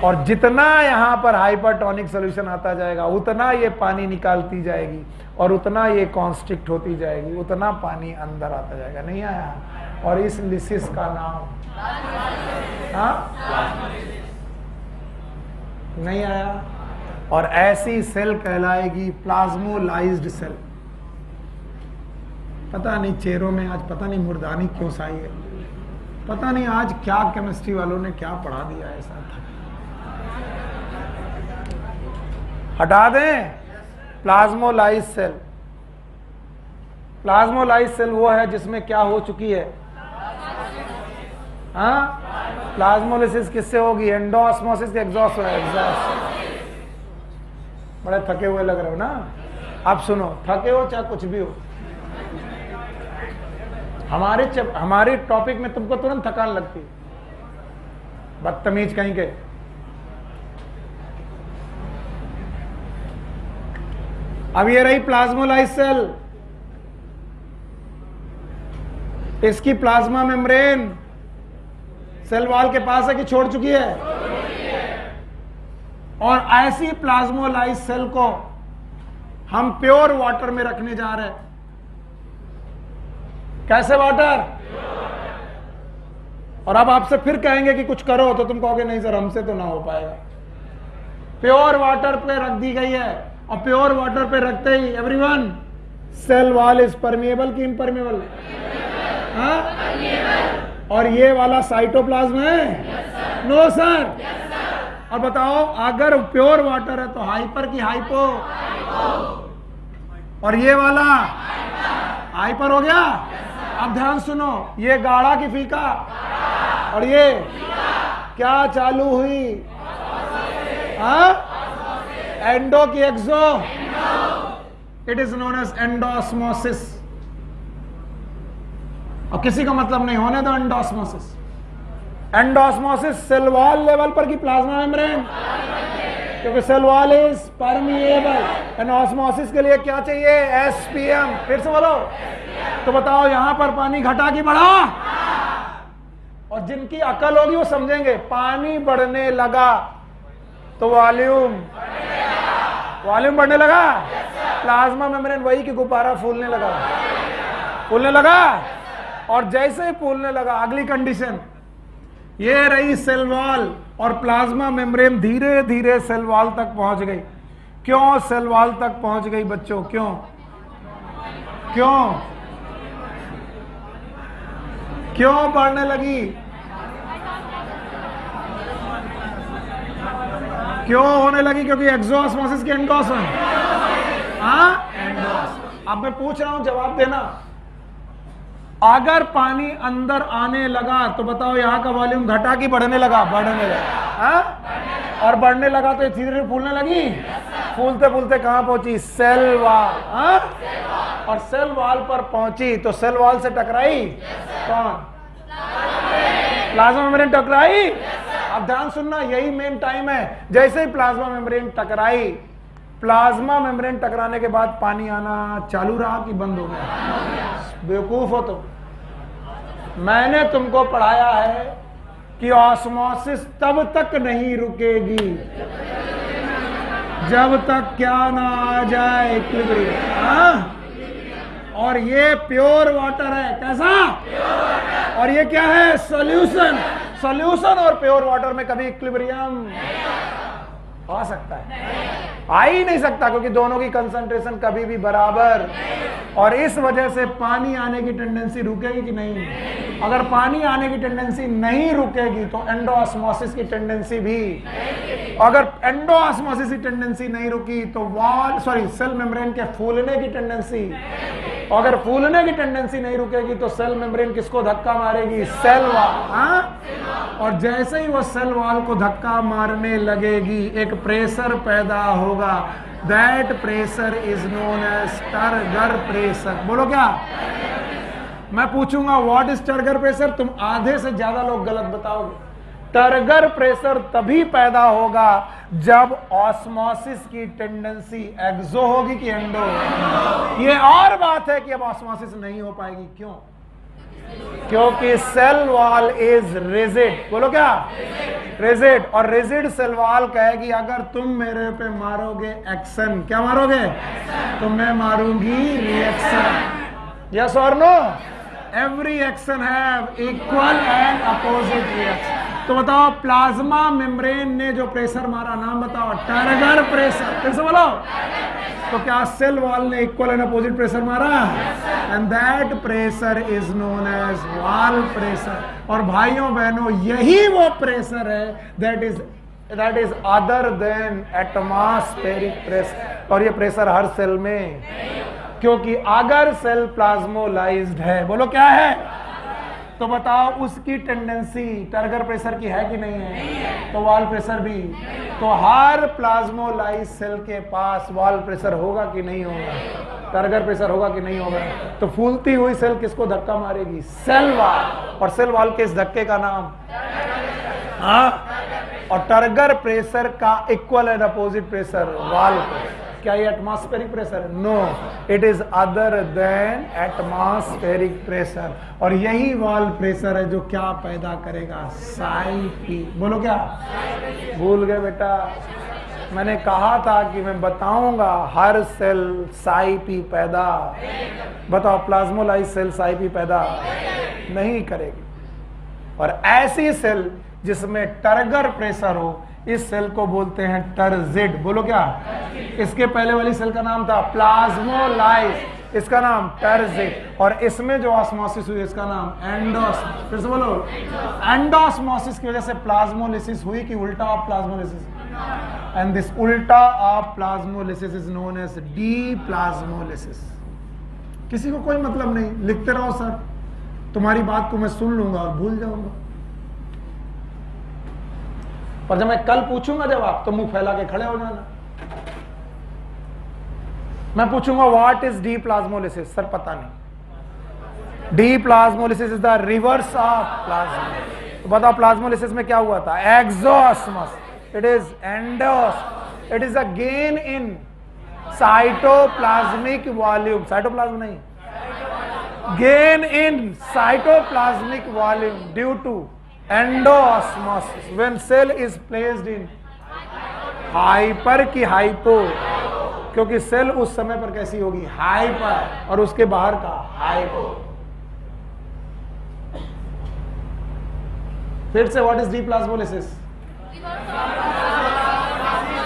और जितना यहाँ पर हाइपरटोनिक सोल्यूशन आता जाएगा उतना ये पानी निकालती जाएगी और उतना ये कॉन्स्ट्रिक्ट होती जाएगी, उतना पानी अंदर आता जाएगा। नहीं आया? और इस लिसिस का नाम? हाँ, नहीं आया? और ऐसी सेल कहलाएगी प्लाज्मोलाइज्ड सेल। पता नहीं चेहरों में आज पता नहीं मुर्दानी क्यों साई है, पता नहीं आज क्या केमिस्ट्री वालों ने क्या पढ़ा दिया ऐसा था। हटा दें प्लाज्मोलाइज सेल। प्लाज्मोलाइज सेल वो है जिसमें क्या हो चुकी है? हाँ, प्लाज्मोलिसिस किससे होगी? एंडोऑस्मोसिस के एग्जॉस्ट है? एग्जॉस्ट। बड़े थके हुए लग रहे हो ना। अब सुनो, थके हो चाहे कुछ भी हो, हमारे टॉपिक में तुमको तुरंत थकान लगती है, बदतमीज कहीं के। अब ये रही प्लाज्मोलाइज सेल, इसकी प्लाज्मा मेम्ब्रेन सेल वॉल के पास है कि छोड़ चुकी है? और ऐसी प्लाज्मोलाइज सेल को हम प्योर वाटर में रखने जा रहे हैं। कैसे वाटर? और अब आपसे फिर कहेंगे कि कुछ करो, तो तुम कहोगे नहीं सर हमसे तो ना हो पाएगा। प्योर वाटर पे रख दी गई है, और प्योर वाटर पे रखते ही everyone, cell wall is permeable कि इम्परमिएबल? हाँ? और ये वाला साइटोप्लाज्म है? No sir. और बताओ, अगर प्योर वाटर है तो हाइपर की हाइपो? और ये वाला हाइपर हो गया। अब ध्यान सुनो, ये गाढ़ा की फीका, और ये क्या चालू हुई? एंडो की exo. It is known as endosmosis. और किसी का मतलब नहीं होने दो endosmosis. Endosmosis cell wall level पर की प्लाज्मा मेम्ब्रेन, क्योंकि cell wall is permeable. Endosmosis के लिए क्या चाहिए? एसपीएम। फिर से बोलो। तो बताओ, यहां पर पानी घटा कि बढ़ा? और जिनकी अकल होगी वो समझेंगे, पानी बढ़ने लगा तो वॉल्यूम बढ़ने लगा। प्लाज्मा मेम्ब्रेन वही कि गुब्बारा फूलने लगा। और जैसे ही फूलने लगा, अगली कंडीशन ये रही, सेल वॉल और प्लाज्मा मेम्ब्रेन धीरे धीरे सेल वॉल तक पहुंच गई। क्यों सेल वॉल तक पहुंच गई बच्चों? क्यों? क्यों बढ़ने लगी? क्यों होने लगी? क्योंकि एक्सोऑस्मोसिस की एंडोऑस्मोसिस। अब मैं पूछ रहा हूं, जवाब देना। अगर पानी अंदर आने लगा तो बताओ, यहां का वॉल्यूम घटा कि बढ़ने लगा? बढ़ने लगा। और बढ़ने लगा तो धीरे धीरे फूलने लगी। फूलते फूलते कहां पहुंची? Cell wall. और सेल वॉल पर पहुंची तो सेल वॉल से टकराई कौन? प्लाज्मा मेम्ब्रेन टकराई। अब ध्यान सुनना, यही मेन टाइम है। जैसे ही प्लाज्मा मेम्ब्रेन टकराई, प्लाज्मा मेम्ब्रेन टकराने के बाद पानी आना चालू रहा कि बंद हो गया? बेवकूफ हो तुम। मैंने तुमको पढ़ाया है कि ऑस्मोसिस तब तक नहीं रुकेगी जब तक क्या ना आ जाए? इक्विलिब्रियम। और ये प्योर वाटर है। कैसा? और ये क्या है? सॉल्यूशन। सॉल्यूशन और प्योर वाटर में कभी इक्विलिब्रियम आ सकता है? आ ही नहीं सकता, क्योंकि दोनों की कंसंट्रेशन कभी भी बराबर। और इस वजह से पानी आने की टेंडेंसी रुकेगी कि नहीं? अगर पानी आने की टेंडेंसी नहीं रुकेगी तो एंडोऑस्मोसिस की टेंडेंसी भी। अगर एंडोऑस्मोसिस की टेंडेंसी नहीं रुकी तो सेल मेम्ब्रेन के फूलने की टेंडेंसी। अगर फूलने की टेंडेंसी नहीं रुकेगी तो सेल मेम्ब्रेन किसको धक्का मारेगी? Cell wall. और जैसे ही वो सेल वॉल को धक्का मारने लगेगी, एक प्रेशर पैदा होगा। That pressure is known as turgor pressure. बोलो क्या? मैं पूछूंगा व्हाट इज टर्गर प्रेशर, तुम आधे से ज्यादा लोग गलत बताओगे। टर्गर प्रेशर तभी पैदा होगा जब ऑस्मोसिस की टेंडेंसी एक्सो होगी कि एंडो। ये और बात है कि अब ऑस्मोसिस नहीं हो पाएगी। क्यों? क्योंकि सेल वॉल इज रिजिड। बोलो क्या? रिजिड। और रिजिड सेल वॉल कहेगी अगर तुम मेरे पे मारोगे एक्शन, क्या मारोगे? तो मैं मारूंगी रिएक्शन। यस और no? Every action have equal and opposite reaction. तो बताओ, प्लाज्मा मेम्ब्रेन ने जो प्रेशर मारा, नाम बताओ। Turgor pressure. फिर से बोलो। तो क्या सेल वॉल ने इक्वल एंड अपोजिट प्रेशर मारा? And that pressure is known as wall pressure. और भाइयों बहनों, यही वो प्रेशर है that is that is other than atmospheric pressure. और ये प्रेशर हर सेल में, क्योंकि अगर सेल प्लाज्मोलाइज्ड है, बोलो क्या है, तो बताओ उसकी टेंडेंसी टर्गर प्रेशर की है कि नहीं है, तो वॉल प्रेशर भी। तो हर प्लाज्मोलाइज सेल के पास वॉल प्रेशर होगा कि नहीं होगा, टर्गर प्रेशर होगा कि नहीं होगा। तो फूलती हुई सेल किसको धक्का मारेगी, सेल वॉल। और सेल वॉल के इस धक्के का नाम, हाँ, और टर्गर प्रेशर का equal and opposite pressure wall. क्या ये एटमॉस्फेरिक प्रेशर है? No, it is other than atmospheric pressure. और यही वॉल प्रेशर है जो क्या पैदा करेगा, साई पी। बोलो क्या, भूल गए बेटा? मैंने कहा था कि मैं बताऊंगा हर सेल साई पी पैदा, बताओ प्लाज्मोलाइज सेल साई पी पैदा नहीं करेगी। और ऐसी सेल जिसमें टर्गर प्रेशर हो, इस सेल को बोलते हैं टर्जिड। बोलो क्या? इसके पहले वाली सेल का नाम था प्लाज्मोलाइज, इसका नाम टर्जिड। और इसमें जो ऑस्मोसिस हुई इसका नाम एंडोस्मोसिस। फिर से बोलो, एंडोस्मोसिस की वजह से प्लाज्मोलिसिस हुई कि उल्टा ऑफ प्लाज्मोलिसिस? एंड दिस उल्टा of plasmolysis is known as deplasmolysis. किसी को कोई मतलब नहीं, लिखते रहो सर, तुम्हारी बात को मैं सुन लूंगा और भूल जाऊंगा, पर जब मैं कल पूछूंगा जवाब तो मुंह फैला के खड़े हो जाना। मैं पूछूंगा व्हाट इज डीप्लाज्मोलिसिस, सर पता नहीं। Deplasmolysis is the reverse of plasmolysis. तो बताओ प्लाज्मोलिसिस में क्या हुआ था, exosmosis. It is endos, it is a gain in cytoplasmic volume, cytoplasm नहीं, gain in cytoplasmic volume due to endosmosis when cell is placed in hyper की हाइपो, क्योंकि सेल उस समय पर कैसी होगी, हाइपर, और उसके बाहर का हाइपो। फिर से what is deplasmolysis?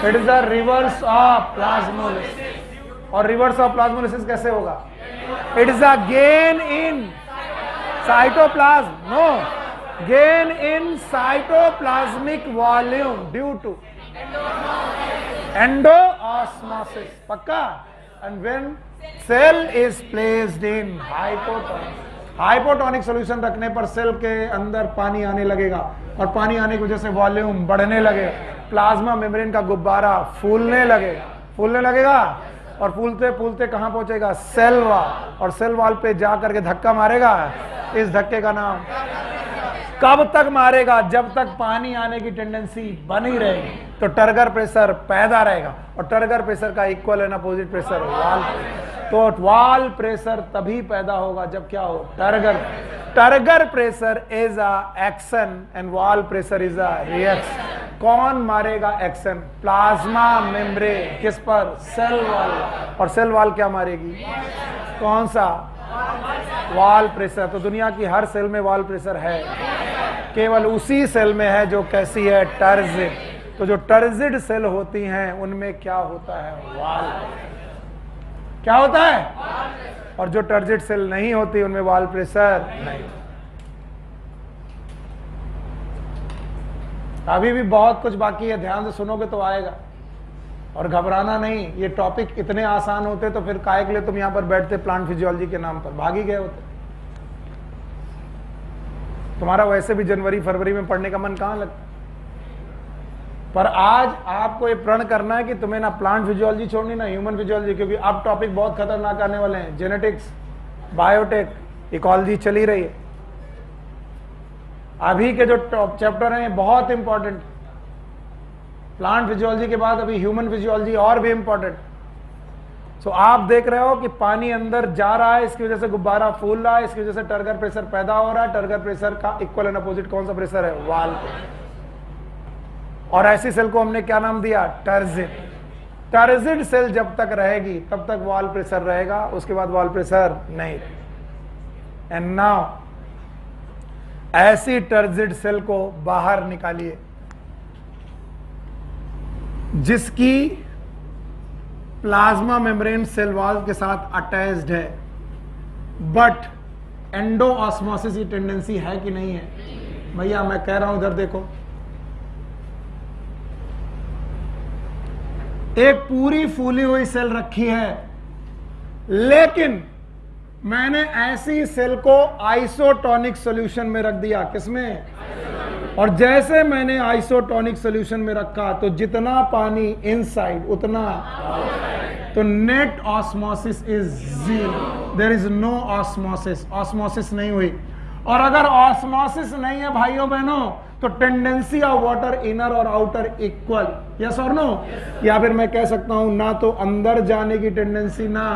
It is the reverse of plasmolysis. और रिवर्स ऑफ प्लाज्मोलिसिस कैसे होगा? It is a gain in cytoplasm, no, gain in cytoplasmic volume due to endoosmosis, पक्का? And when cell is placed in hypotonic, hypotonic solution रखने पर सेल के अंदर पानी आने लगेगा, और पानी आने की वजह से वॉल्यूम बढ़ने लगेगा, प्लाज्मा मेम्ब्रेन का गुब्बारा फूलने लगेगा, फूलने लगेगा, और फूलते फूलते कहां पहुंचेगा, सेल वॉल, और सेल वॉल पे जा करके धक्का मारेगा। इस धक्के का नाम, कब तक मारेगा, जब तक पानी आने की टेंडेंसी बनी रहेगी, तो टर्गर प्रेशर पैदा रहेगा, और टर्गर प्रेशर का equal and opposite pressure wall. तो वॉल प्रेशर तभी पैदा होगा जब क्या हो, turgor pressure is a action and wall pressure is a reaction. कौन मारेगा एक्शन, प्लाज्मा मेम्ब्रेन, किस पर, सेल वॉल। और सेल वॉल क्या मारेगी, कौन सा, वॉल प्रेशर। तो दुनिया की हर सेल में वॉल प्रेशर है, केवल उसी सेल में है जो कैसी है, टर्जिड। तो जो टर्जिड सेल होती हैं उनमें क्या होता है, वॉल, क्या होता है। और जो टर्जिड सेल नहीं होती उनमें वॉल प्रेशर नहीं। अभी भी बहुत कुछ बाकी है, ध्यान से सुनोगे तो आएगा, और घबराना नहीं। ये टॉपिक इतने आसान होते तो फिर काहे के लिए तुम यहां पर बैठते प्लांट फिजियोलॉजी के नाम पर, भाग ही गए होते। तुम्हारा वैसे भी जनवरी फरवरी में पढ़ने का मन कहां लगता। पर आज आपको ये प्रण करना है कि तुम्हें ना प्लांट फिजियोलॉजी छोड़नी, ना ह्यूमन फिजियोलॉजी, क्योंकि अब टॉपिक बहुत खतरनाक आने वाले हैं। जेनेटिक्स, बायोटेक, इकोलॉजी चली रही है। अभी के जो चैप्टर हैं बहुत इंपॉर्टेंट, प्लांट फिजियोलॉजी के बाद अभी ह्यूमन फिजियोलॉजी और भी इंपॉर्टेंट। सो आप देख रहे हो कि पानी अंदर जा रहा है, इसकी वजह से गुब्बारा फूल रहा है, इसकी वजह से टर्गर प्रेशर पैदा हो रहा है। टर्गर प्रेशर का इक्वल एंड अपोजिट कौन सा प्रेशर है, वॉल। और ऐसी सेल को हमने क्या नाम दिया, टर्जिड। टर्जिड सेल जब तक रहेगी तब तक वॉल प्रेशर रहेगा, उसके बाद वॉल प्रेशर नहीं। एंड नाउ ऐसी टर्जिड सेल को बाहर निकालिए जिसकी प्लाज्मा मेम्ब्रेन सेल वॉल के साथ अटैच्ड है, बट एंडोऑस्मोसिस की टेंडेंसी है कि नहीं है। भैया मैं कह रहा हूं इधर देखो, एक पूरी फूली हुई सेल रखी है, लेकिन मैंने ऐसी सेल को आइसोटोनिक सॉल्यूशन में रख दिया। किसमें? और जैसे मैंने आइसोटोनिक सॉल्यूशन में रखा तो जितना पानी इनसाइड उतना, तो net osmosis is 0। There is no osmosis, osmosis नहीं हुई। और अगर ऑस्मोसिस नहीं है भाइयों बहनों, तो टेंडेंसी ऑफ वाटर इनर और आउटर इक्वल, यस और नो? या फिर मैं कह सकता हूं ना तो अंदर जाने की टेंडेंसी ना,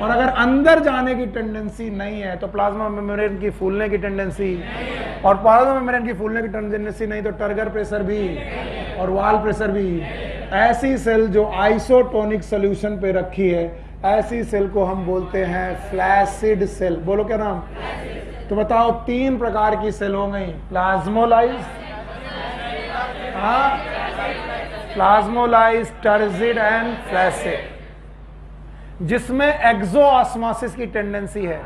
और अगर अंदर जाने की टेंडेंसी नहीं है तो प्लाज्मा मेम्ब्रेन की फूलने की टेंडेंसी, और प्लाज्मा मेम्ब्रेन की फूलने की टेंडेंसी नहीं तो टर्गर प्रेशर भी और वाल प्रेशर भी। ऐसी सेल जो आइसोटोनिक सॉल्यूशन पे रखी है, ऐसी सेल को हम बोलते हैं फ्लैसिड सेल। बोलो क्या नाम? तो बताओ 3 प्रकार की सेल हो गई, plasmolyse, plasmolyse, turgid and flaccid. जिसमें एक्सोऑस्मोसिस की टेंडेंसी है,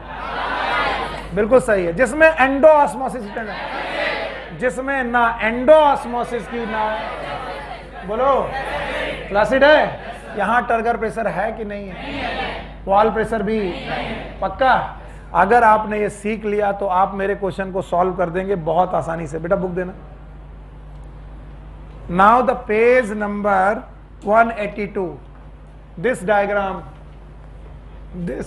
बिल्कुल सही है। जिसमें एंडोऑस्मोसिस की टेंडेंसी, जिसमें ना एंडोऑस्मोसिस की ना, बोलो फ्लैसिड है। यहां टर्गर प्रेशर है कि नहीं है? वॉल प्रेशर भी पक्का? अगर आपने ये सीख लिया तो आप मेरे क्वेश्चन को सॉल्व कर देंगे बहुत आसानी से। बेटा बुक देना। Now the page number 182, this diagram, this,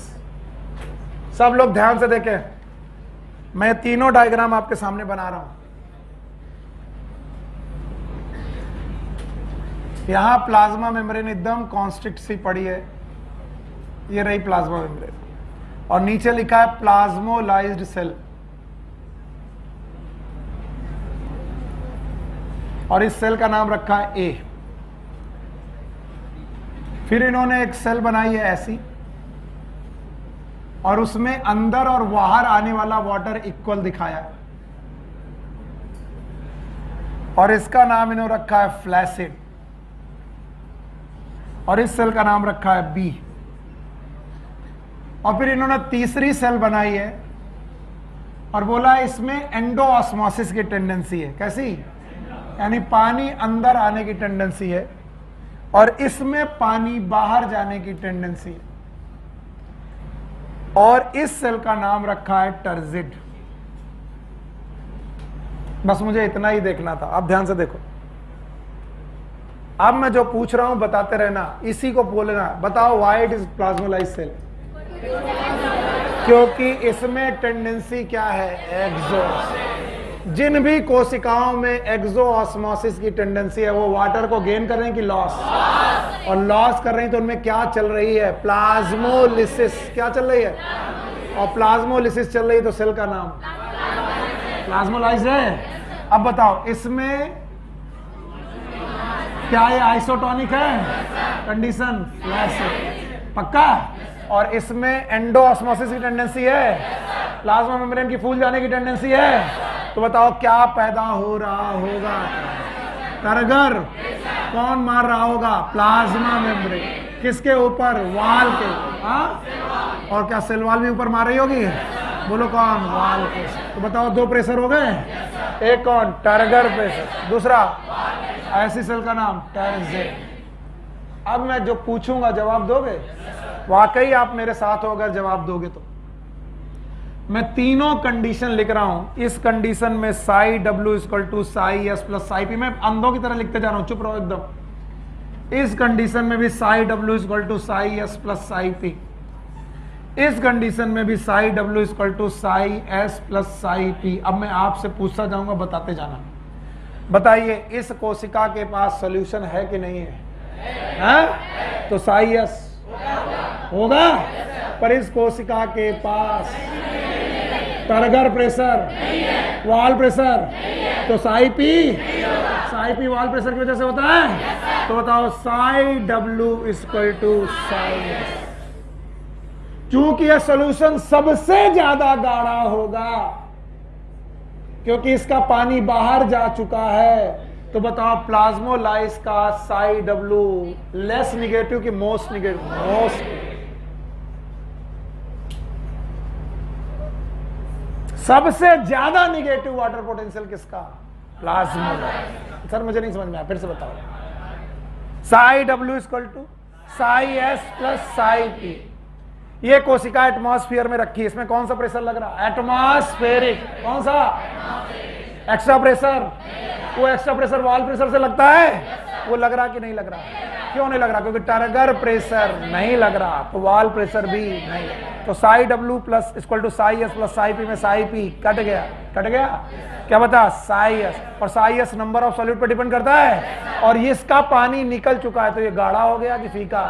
सब लोग ध्यान से देखें, मैं तीनों डायग्राम आपके सामने बना रहा हूं। यहां प्लाज्मा मेम्ब्रेन एकदम कॉन्स्ट्रिक्ट सी पड़ी है, ये रही प्लाज्मा मेम्ब्रेन, और नीचे लिखा है प्लाज्मोलाइज्ड सेल, और इस सेल का नाम रखा है ए। फिर इन्होंने एक सेल बनाई है ऐसी, और उसमें अंदर और बाहर आने वाला वाटर इक्वल दिखाया है, और इसका नाम इन्होंने रखा है फ्लैसिड, और इस सेल का नाम रखा है बी। और फिर इन्होंने तीसरी सेल बनाई है और बोला इसमें एंडोऑस्मोसिस की टेंडेंसी है। कैसी? यानी पानी अंदर आने की टेंडेंसी है, और इसमें पानी बाहर जाने की टेंडेंसी है, और इस सेल का नाम रखा है टर्जिड। बस मुझे इतना ही देखना था। अब ध्यान से देखो, अब मैं जो पूछ रहा हूं बताते रहना, इसी को बोलना। बताओ why it is plasmolysed cell? क्योंकि इसमें टेंडेंसी क्या है? एक्सो। जिन भी कोशिकाओं में एक्सोऑस्मोसिस की टेंडेंसी है वो वाटर को गेन कर रहे हैं कि लॉस? और लॉस कर रहे हैं तो उनमें क्या चल रही है? प्लाज्मोलिसिस। क्या चल रही है? और प्लाज्मोलिसिस चल रही है तो सेल का नाम प्लाज्मोलाइज्ड है। अब बताओ इसमें क्या ये आइसोटोनिक है? कंडीशन फ्लैसिड, पक्का? और इसमें एंडोऑस्मोसिस की टेंडेंसी है, प्लाज्मा मेम्ब्रेन की फूल जाने की टेंडेंसी है। तो बताओ क्या पैदा हो रहा होगा? टर्गर। कौन मार रहा होगा? Plasma membrane. किसके ऊपर? वाल के। और क्या सेल वाल भी ऊपर मार रही होगी? बोलो कौन? वाल के। तो बताओ 2 प्रेशर हो गए। एक कौन? टर्गर प्रेशर, दूसरा ऐसी सेल का नाम टर्जिड। अब मैं जो पूछूंगा जवाब दोगे? वाकई आप मेरे साथ हो अगर जवाब दोगे तो। मैं तीनों कंडीशन लिख रहा हूं। इस कंडीशन में psi W equal to psi S plus psi P, मैं अंधों की तरह लिखते जा रहा हूं, चुप रहो एकदम। इस कंडीशन में भी psi W equal to psi S plus psi P, इस कंडीशन में भी psi W equal to psi S plus psi P. अब मैं आपसे पूछता जाऊंगा, बताते जाना। बताइए इस कोशिका के पास सॉल्यूशन है कि नहीं है? तो साई एस होगा, पर इस कोशिका के पास टर्गर प्रेशर, वाल प्रेशर, तो साई पी वाल प्रेशर की वजह से होता है। तो बताओ psi W equal to psi S. चूंकि यह सॉल्यूशन सबसे ज्यादा गाढ़ा होगा क्योंकि इसका पानी बाहर जा चुका है, तो बताओ प्लाज्मोलाइज का साई डब्ल्यू लेस निगेटिव कि मोस्ट निगेटिव? मोस्ट। सबसे ज्यादा निगेटिव वाटर पोटेंशियल किसका? प्लाज्मोलाइज। सर मुझे नहीं समझ में आया, फिर से बताओ। Psi W equal to psi S plus psi P. ये कोशिका एटमॉस्फेयर में रखी है, इसमें कौन सा प्रेशर लग रहा है? एटमॉस्फेरिक। कौन सा? Extra pressure. वो एक्स्ट्रा प्रेशर वॉल प्रेशर से लगता है? वो लग रहा कि नहीं लग रहा? क्यों नहीं लग रहा? क्योंकि टर्गर प्रेशर नहीं लग रहा, तो वॉल प्रेशर भी नहीं। तो psi W plus equal to psi S plus psi P में साई पी कट गया। कट गया क्या बता? Psi S. और psi S number of solute पे डिपेंड करता है, और इसका पानी निकल चुका है, तो ये गाढ़ा हो गया कि फीका?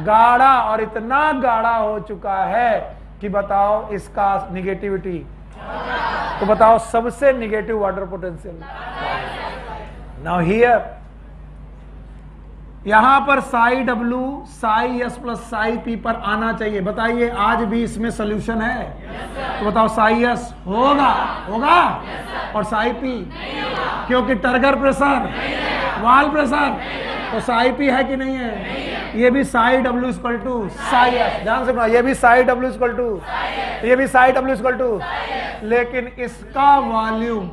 गाढ़ा। और इतना गाढ़ा हो चुका है कि बताओ इसका निगेटिविटी, तो बताओ सबसे negative water potential. Now here यहां पर Sai W Sai S plus psi P पर आना चाहिए। बताइए आज भी इसमें सोल्यूशन है? तो बताओ साई एस होगा? होगा? और साई पी? क्योंकि टर्गर प्रेशर, वॉल प्रेशर, तो साई पी है कि नहीं है? ये भी psi W equal to psi S. ध्यान से, ये भी साई डब्ल्यू इक्वल टू, ये भी साई डब्ल्यू इक्वल टू, लेकिन इसका वॉल्यूम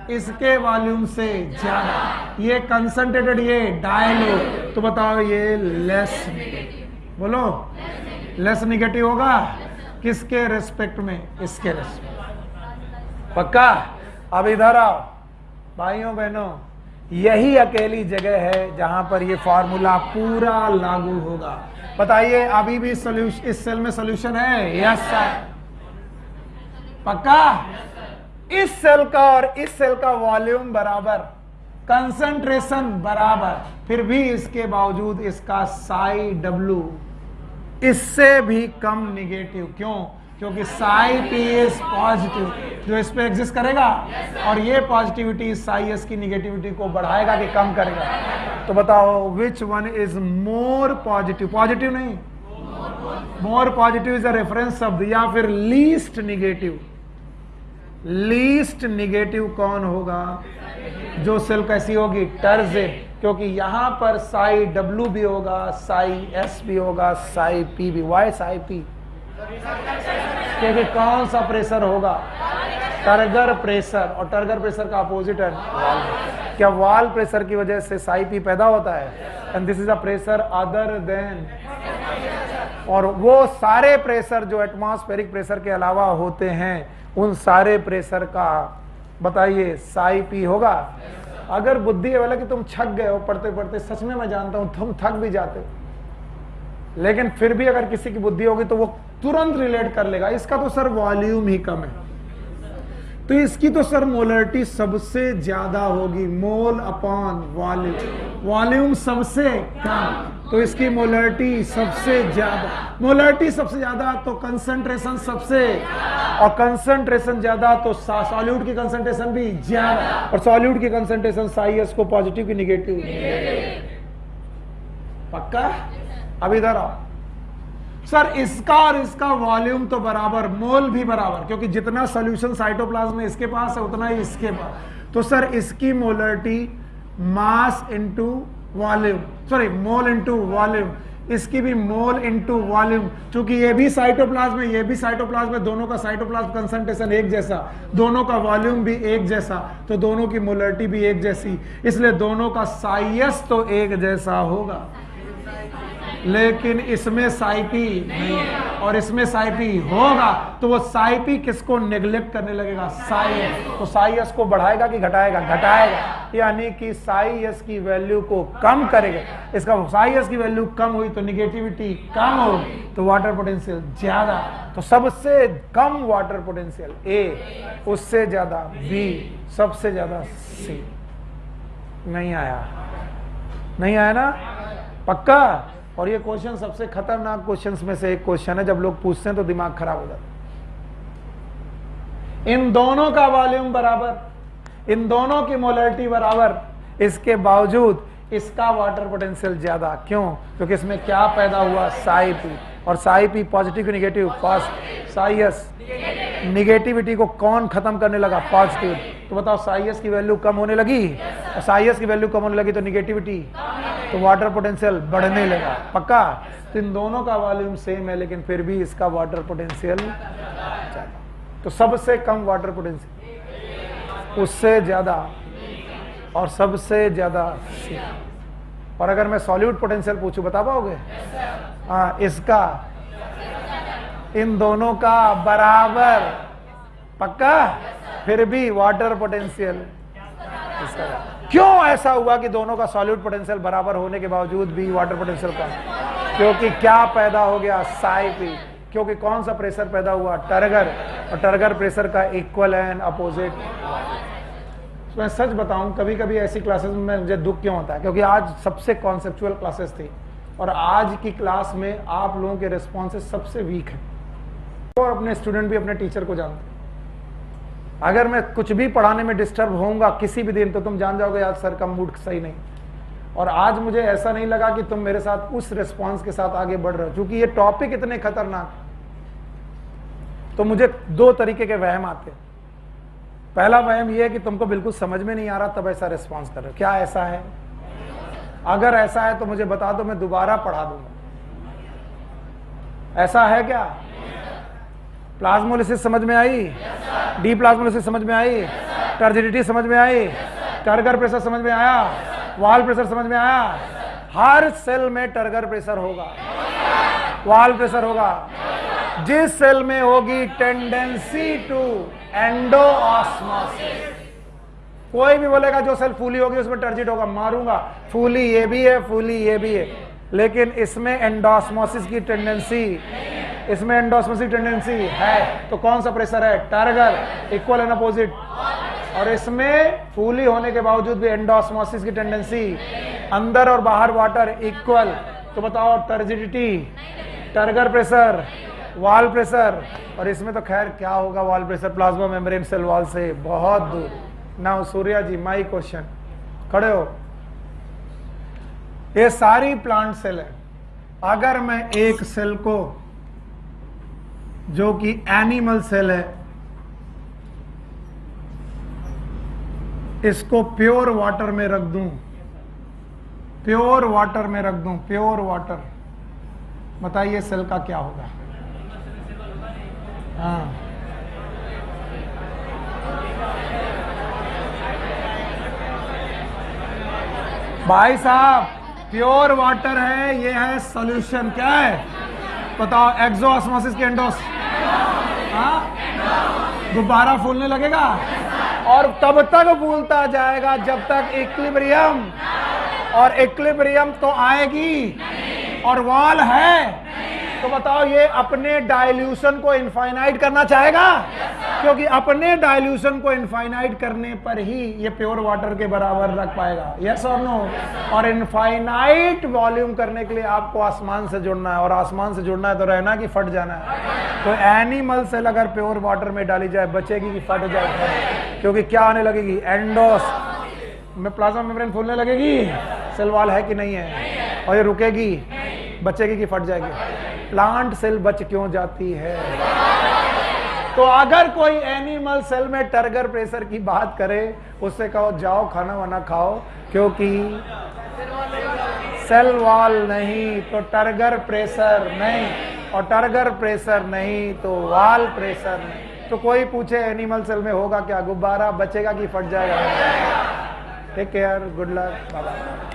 इसके वॉल्यूम से ज्यादा, ये कंसंट्रेटेड, ये डायल्यूट, तो बताओ ये लेस। बोलो लेस निगेटिव होगा किसके रेस्पेक्ट में? इसके रेस्पेक्ट। पक्का? अब इधर आओ भाइयों बहनों, यही अकेली जगह है जहां पर ये फॉर्मूला पूरा लागू होगा। बताइए अभी भी सॉल्यूशन इस सेल में सॉल्यूशन है? Yes sir. पक्का? इस सेल का और इस सेल का वॉल्यूम बराबर, कंसंट्रेशन बराबर, फिर भी इसके बावजूद इसका साई डब्ल्यू इससे भी कम निगेटिव। क्यों? क्योंकि साई पी इज पॉजिटिव, जो इस पे एग्जिस्ट करेगा, और ये पॉजिटिविटी साई एस की निगेटिविटी को बढ़ाएगा कि कम करेगा? तो बताओ which one is more positive? Positive नहीं, more positive is a reference शब्द, या फिर लीस्ट निगेटिव। लीस्ट निगेटिव कौन होगा? जो सेल कैसी होगी? टर्जिड। क्योंकि यहां पर साई डब्ल्यू भी होगा, साई एस भी होगा, साई पी भी। Why psi P? क्योंकि कौन सा प्रेशर होगा? टर्गर प्रेशर, और टर्गर प्रेशर का अपोजिट है वॉल। क्या वॉल प्रेशर की वजह से साई पी पैदा होता है? And this is a pressure other than, और वो सारे प्रेशर जो एटमॉस्फेरिक प्रेशर के अलावा होते हैं, उन सारे प्रेशर का बताइए साई पी होगा। अगर बुद्धि है वाला कि तुम थक गए हो पढ़ते पढ़ते, सच में मैं जानता हूं तुम थक भी जाते हो, लेकिन फिर भी अगर किसी की बुद्धि होगी तो वो तुरंत रिलेट कर लेगा, इसका तो सर वॉल्यूम ही कम है, तो इसकी तो सर मोलरिटी सबसे ज्यादा होगी, मोल अपॉन वॉल्यूम, वॉल्यूम सबसे कम, तो इसकी मोलरिटी सबसे ज्यादा। मोलरिटी सबसे ज्यादा तो कंसंट्रेशन सबसे, और कंसंट्रेशन ज्यादा तो सॉल्यूट की कंसंट्रेशन भी ज्यादा, और सॉल्यूट की कंसंट्रेशन साई एस को पॉजिटिव की निगेटिव। पक्का? अब इधर आओ सर, इसका और इसका वॉल्यूम तो बराबर, मोल भी बराबर, क्योंकि जितना सॉल्यूशन साइटोप्लाज्म में इसके पास है उतना ही इसके पास, तो सर इसकी molarity mass into volume, sorry mole into volume, इसकी भी मोल इनटू वॉल्यूम, क्योंकि ये भी साइटोप्लाज्म है, ये भी साइटोप्लाज्म है, दोनों का साइटोप्लाज्म कंसंट्रेशन एक जैसा, दोनों का वॉल्यूम भी एक जैसा, तो दोनों की मोलरिटी भी एक जैसी, इसलिए दोनों का साइयस तो एक जैसा होगा, लेकिन इसमें साइपी नहीं और इसमें साइपी होगा, तो वो साइपी किसको नेग्लेक्ट करने लगेगा? साइयस। तो साइयस को बढ़ाएगा कि घटाएगा? घटाएगा, यानी कि साइयस की वैल्यू को कम करेगा। इसका साइयस की वैल्यू कम हुई तो निगेटिविटी कम होगी, तो वाटर पोटेंशियल ज्यादा, तो सबसे कम वाटर पोटेंशियल ए, उससे ज्यादा बी, सबसे ज्यादा सी। नहीं आया? नहीं आया ना? पक्का? और ये क्वेश्चन सबसे खतरनाक क्वेश्चंस में से एक क्वेश्चन है, जब लोग पूछते हैं तो दिमाग खराब हो जाता है। इन दोनों का वॉल्यूम बराबर, इन दोनों की मोलरिटी बराबर, इसके बावजूद इसका वाटर पोटेंशियल ज्यादा। क्यों? क्योंकि इसमें क्या पैदा हुआ? साई पी, और psi P positive negative? Psi S. Negativity को कौन खत्म करने लगा? पॉजिटिव। तो बताओ साइयस की वैल्यू कम होने लगी, और साइयस की वैल्यू कम होने लगी तो निगेटिविटी, तो वाटर पोटेंशियल बढ़ने लगा। पक्का? तो इन दोनों का वॉल्यूम सेम है, लेकिन फिर भी इसका वाटर पोटेंशियल ज्यादा, तो सबसे कम वाटर पोटेंशियल, उससे ज्यादा, और सबसे ज्यादा सी। और अगर मैं सॉल्यूट पोटेंशियल पूछूं बता पाओगे? हाँ, इसका इन दोनों का बराबर, पक्का? फिर भी वाटर पोटेंशियल इसका। क्यों ऐसा हुआ कि दोनों का सॉल्यूट पोटेंशियल बराबर होने के बावजूद भी वाटर पोटेंशियल कम? क्योंकि क्या पैदा हो गया? साई पी। क्योंकि कौन सा प्रेशर पैदा हुआ? टर्गर, और टर्गर प्रेशर का इक्वल एंड अपोजिट। मैं सच बताऊं, कभी कभी ऐसी क्लासेस में मुझे दुख क्यों होता है, क्योंकि आज सबसे कॉन्सेप्चुअल क्लासेस थी और आज की क्लास में आप लोगों के रिस्पॉन्सेस सबसे वीक हैं। और अपने स्टूडेंट भी अपने टीचर को जानते हैं। अगर मैं कुछ भी पढ़ाने में डिस्टर्ब होऊंगा किसी भी दिन, तो तुम जान जाओगे आज सर का मूड सही नहीं। और आज मुझे ऐसा नहीं लगा कि तुम मेरे साथ उस रिस्पॉन्स के साथ आगे बढ़ रहे हो, क्योंकि ये टॉपिक इतने खतरनाक। तो मुझे दो तरीके के वहम आते हैं। पहला वहम यह है कि तुमको बिल्कुल समझ में नहीं आ रहा, तब ऐसा रिस्पॉन्स कर रहे हो। क्या ऐसा है? अगर ऐसा है तो मुझे बता दो, मैं दोबारा पढ़ा दूंगा। ऐसा है क्या? प्लाज्मोलिसिस समझ में आई? डी प्लाज्मोलिसिस समझ में आई? टर्जिडिटी समझ में आई? टर्गर प्रेशर समझ में आया? वाल प्रेशर समझ में आया? हर सेल में टर्गर प्रेशर होगा, वाल प्रेशर होगा। जिस सेल में होगी टेंडेंसी टू एंडोऑस्मोसिस। कोई भी बोलेगा जो सेल फूली होगी उसमें टर्जिट होगा, मारूंगा। फूली ये भी है, फूली ये भी है, लेकिन इसमें एंडोऑस्मोसिस की टेंडेंसी, इसमें एंडोऑस्मोसिस टेंडेंसी है। तो कौन सा प्रेशर है? Turgor, equal and opposite. और इसमें फूली होने के बावजूद भी एंडोऑस्मोसिस की टेंडेंसी, अंदर और बाहर वाटर इक्वल। तो बताओ, turgidity, turgor pressure, wall pressure. और इसमें तो खैर क्या होगा, wall pressure plasma membrane cell wall से बहुत दूर। Now Surya ji, my question, खड़े हो। ये सारी प्लांट सेल है। अगर मैं एक सेल को जो कि एनिमल सेल है, इसको प्योर वाटर में रख दूं, प्योर वाटर में रख दूं, प्योर वाटर, बताइए सेल का क्या होगा? हाँ, भाई साहब, प्योर वाटर है, ये है सॉल्यूशन। क्या है बताओ? एक्सोऑस्मोसिस के एंडोस, गुब्बारा फूलने लगेगा और तब तक फूलता जाएगा जब तक इक्विलिब्रियम, और इक्विलिब्रियम तो आएगी। और वॉल है तो बताओ, ये अपने डाइल्यूशन को इनफाइनाइट करना चाहेगा, क्योंकि अपने डाइल्यूशन को इनफाइनाइट करने पर ही ये प्योर वाटर के बराबर रख पाएगा। यस और नो? और इनफाइनाइट वॉल्यूम करने के लिए आपको आसमान से जुड़ना है, और आसमान से जुड़ना है तो रहना कि फट जाना है। तो एनिमल सेल अगर प्योर वाटर में डाली जाए, बचेगी कि फट जाएगी? क्योंकि क्या आने लगेगी? एंडोस में प्लाज्मा मेम्ब्रेन फूलने लगेगी। सेल वॉल है कि नहीं है? और ये रुकेगी, बचेगी कि फट जाएगी? प्लांट सेल बच क्यों जाती है? तो अगर कोई एनिमल सेल में टर्गर प्रेशर की बात करे, उससे कहो जाओ खाना वाना खाओ, क्योंकि सेल वॉल नहीं तो टर्गर प्रेशर नहीं, और टर्गर प्रेशर नहीं तो वाल प्रेशर नहीं। तो कोई पूछे एनिमल सेल में होगा क्या? गुब्बारा बचेगा कि फट जाएगा? Take care, good luck, bye bye.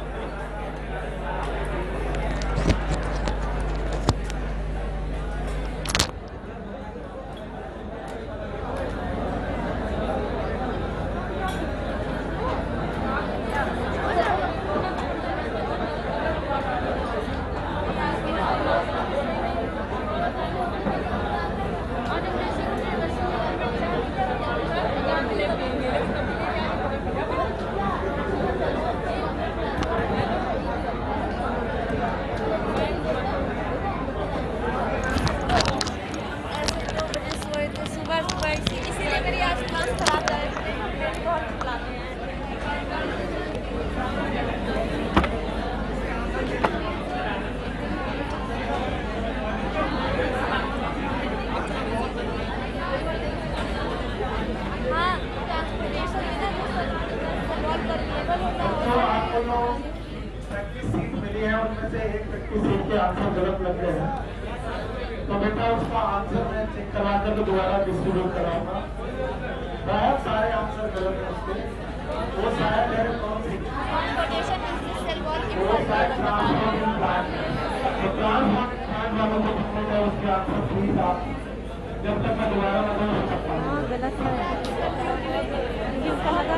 बहुत सारे आंसर गलत है उसके। वो शायद है कौन सी जब तक मैं दोबारा हाँ गलत है, क्योंकि उसका लगा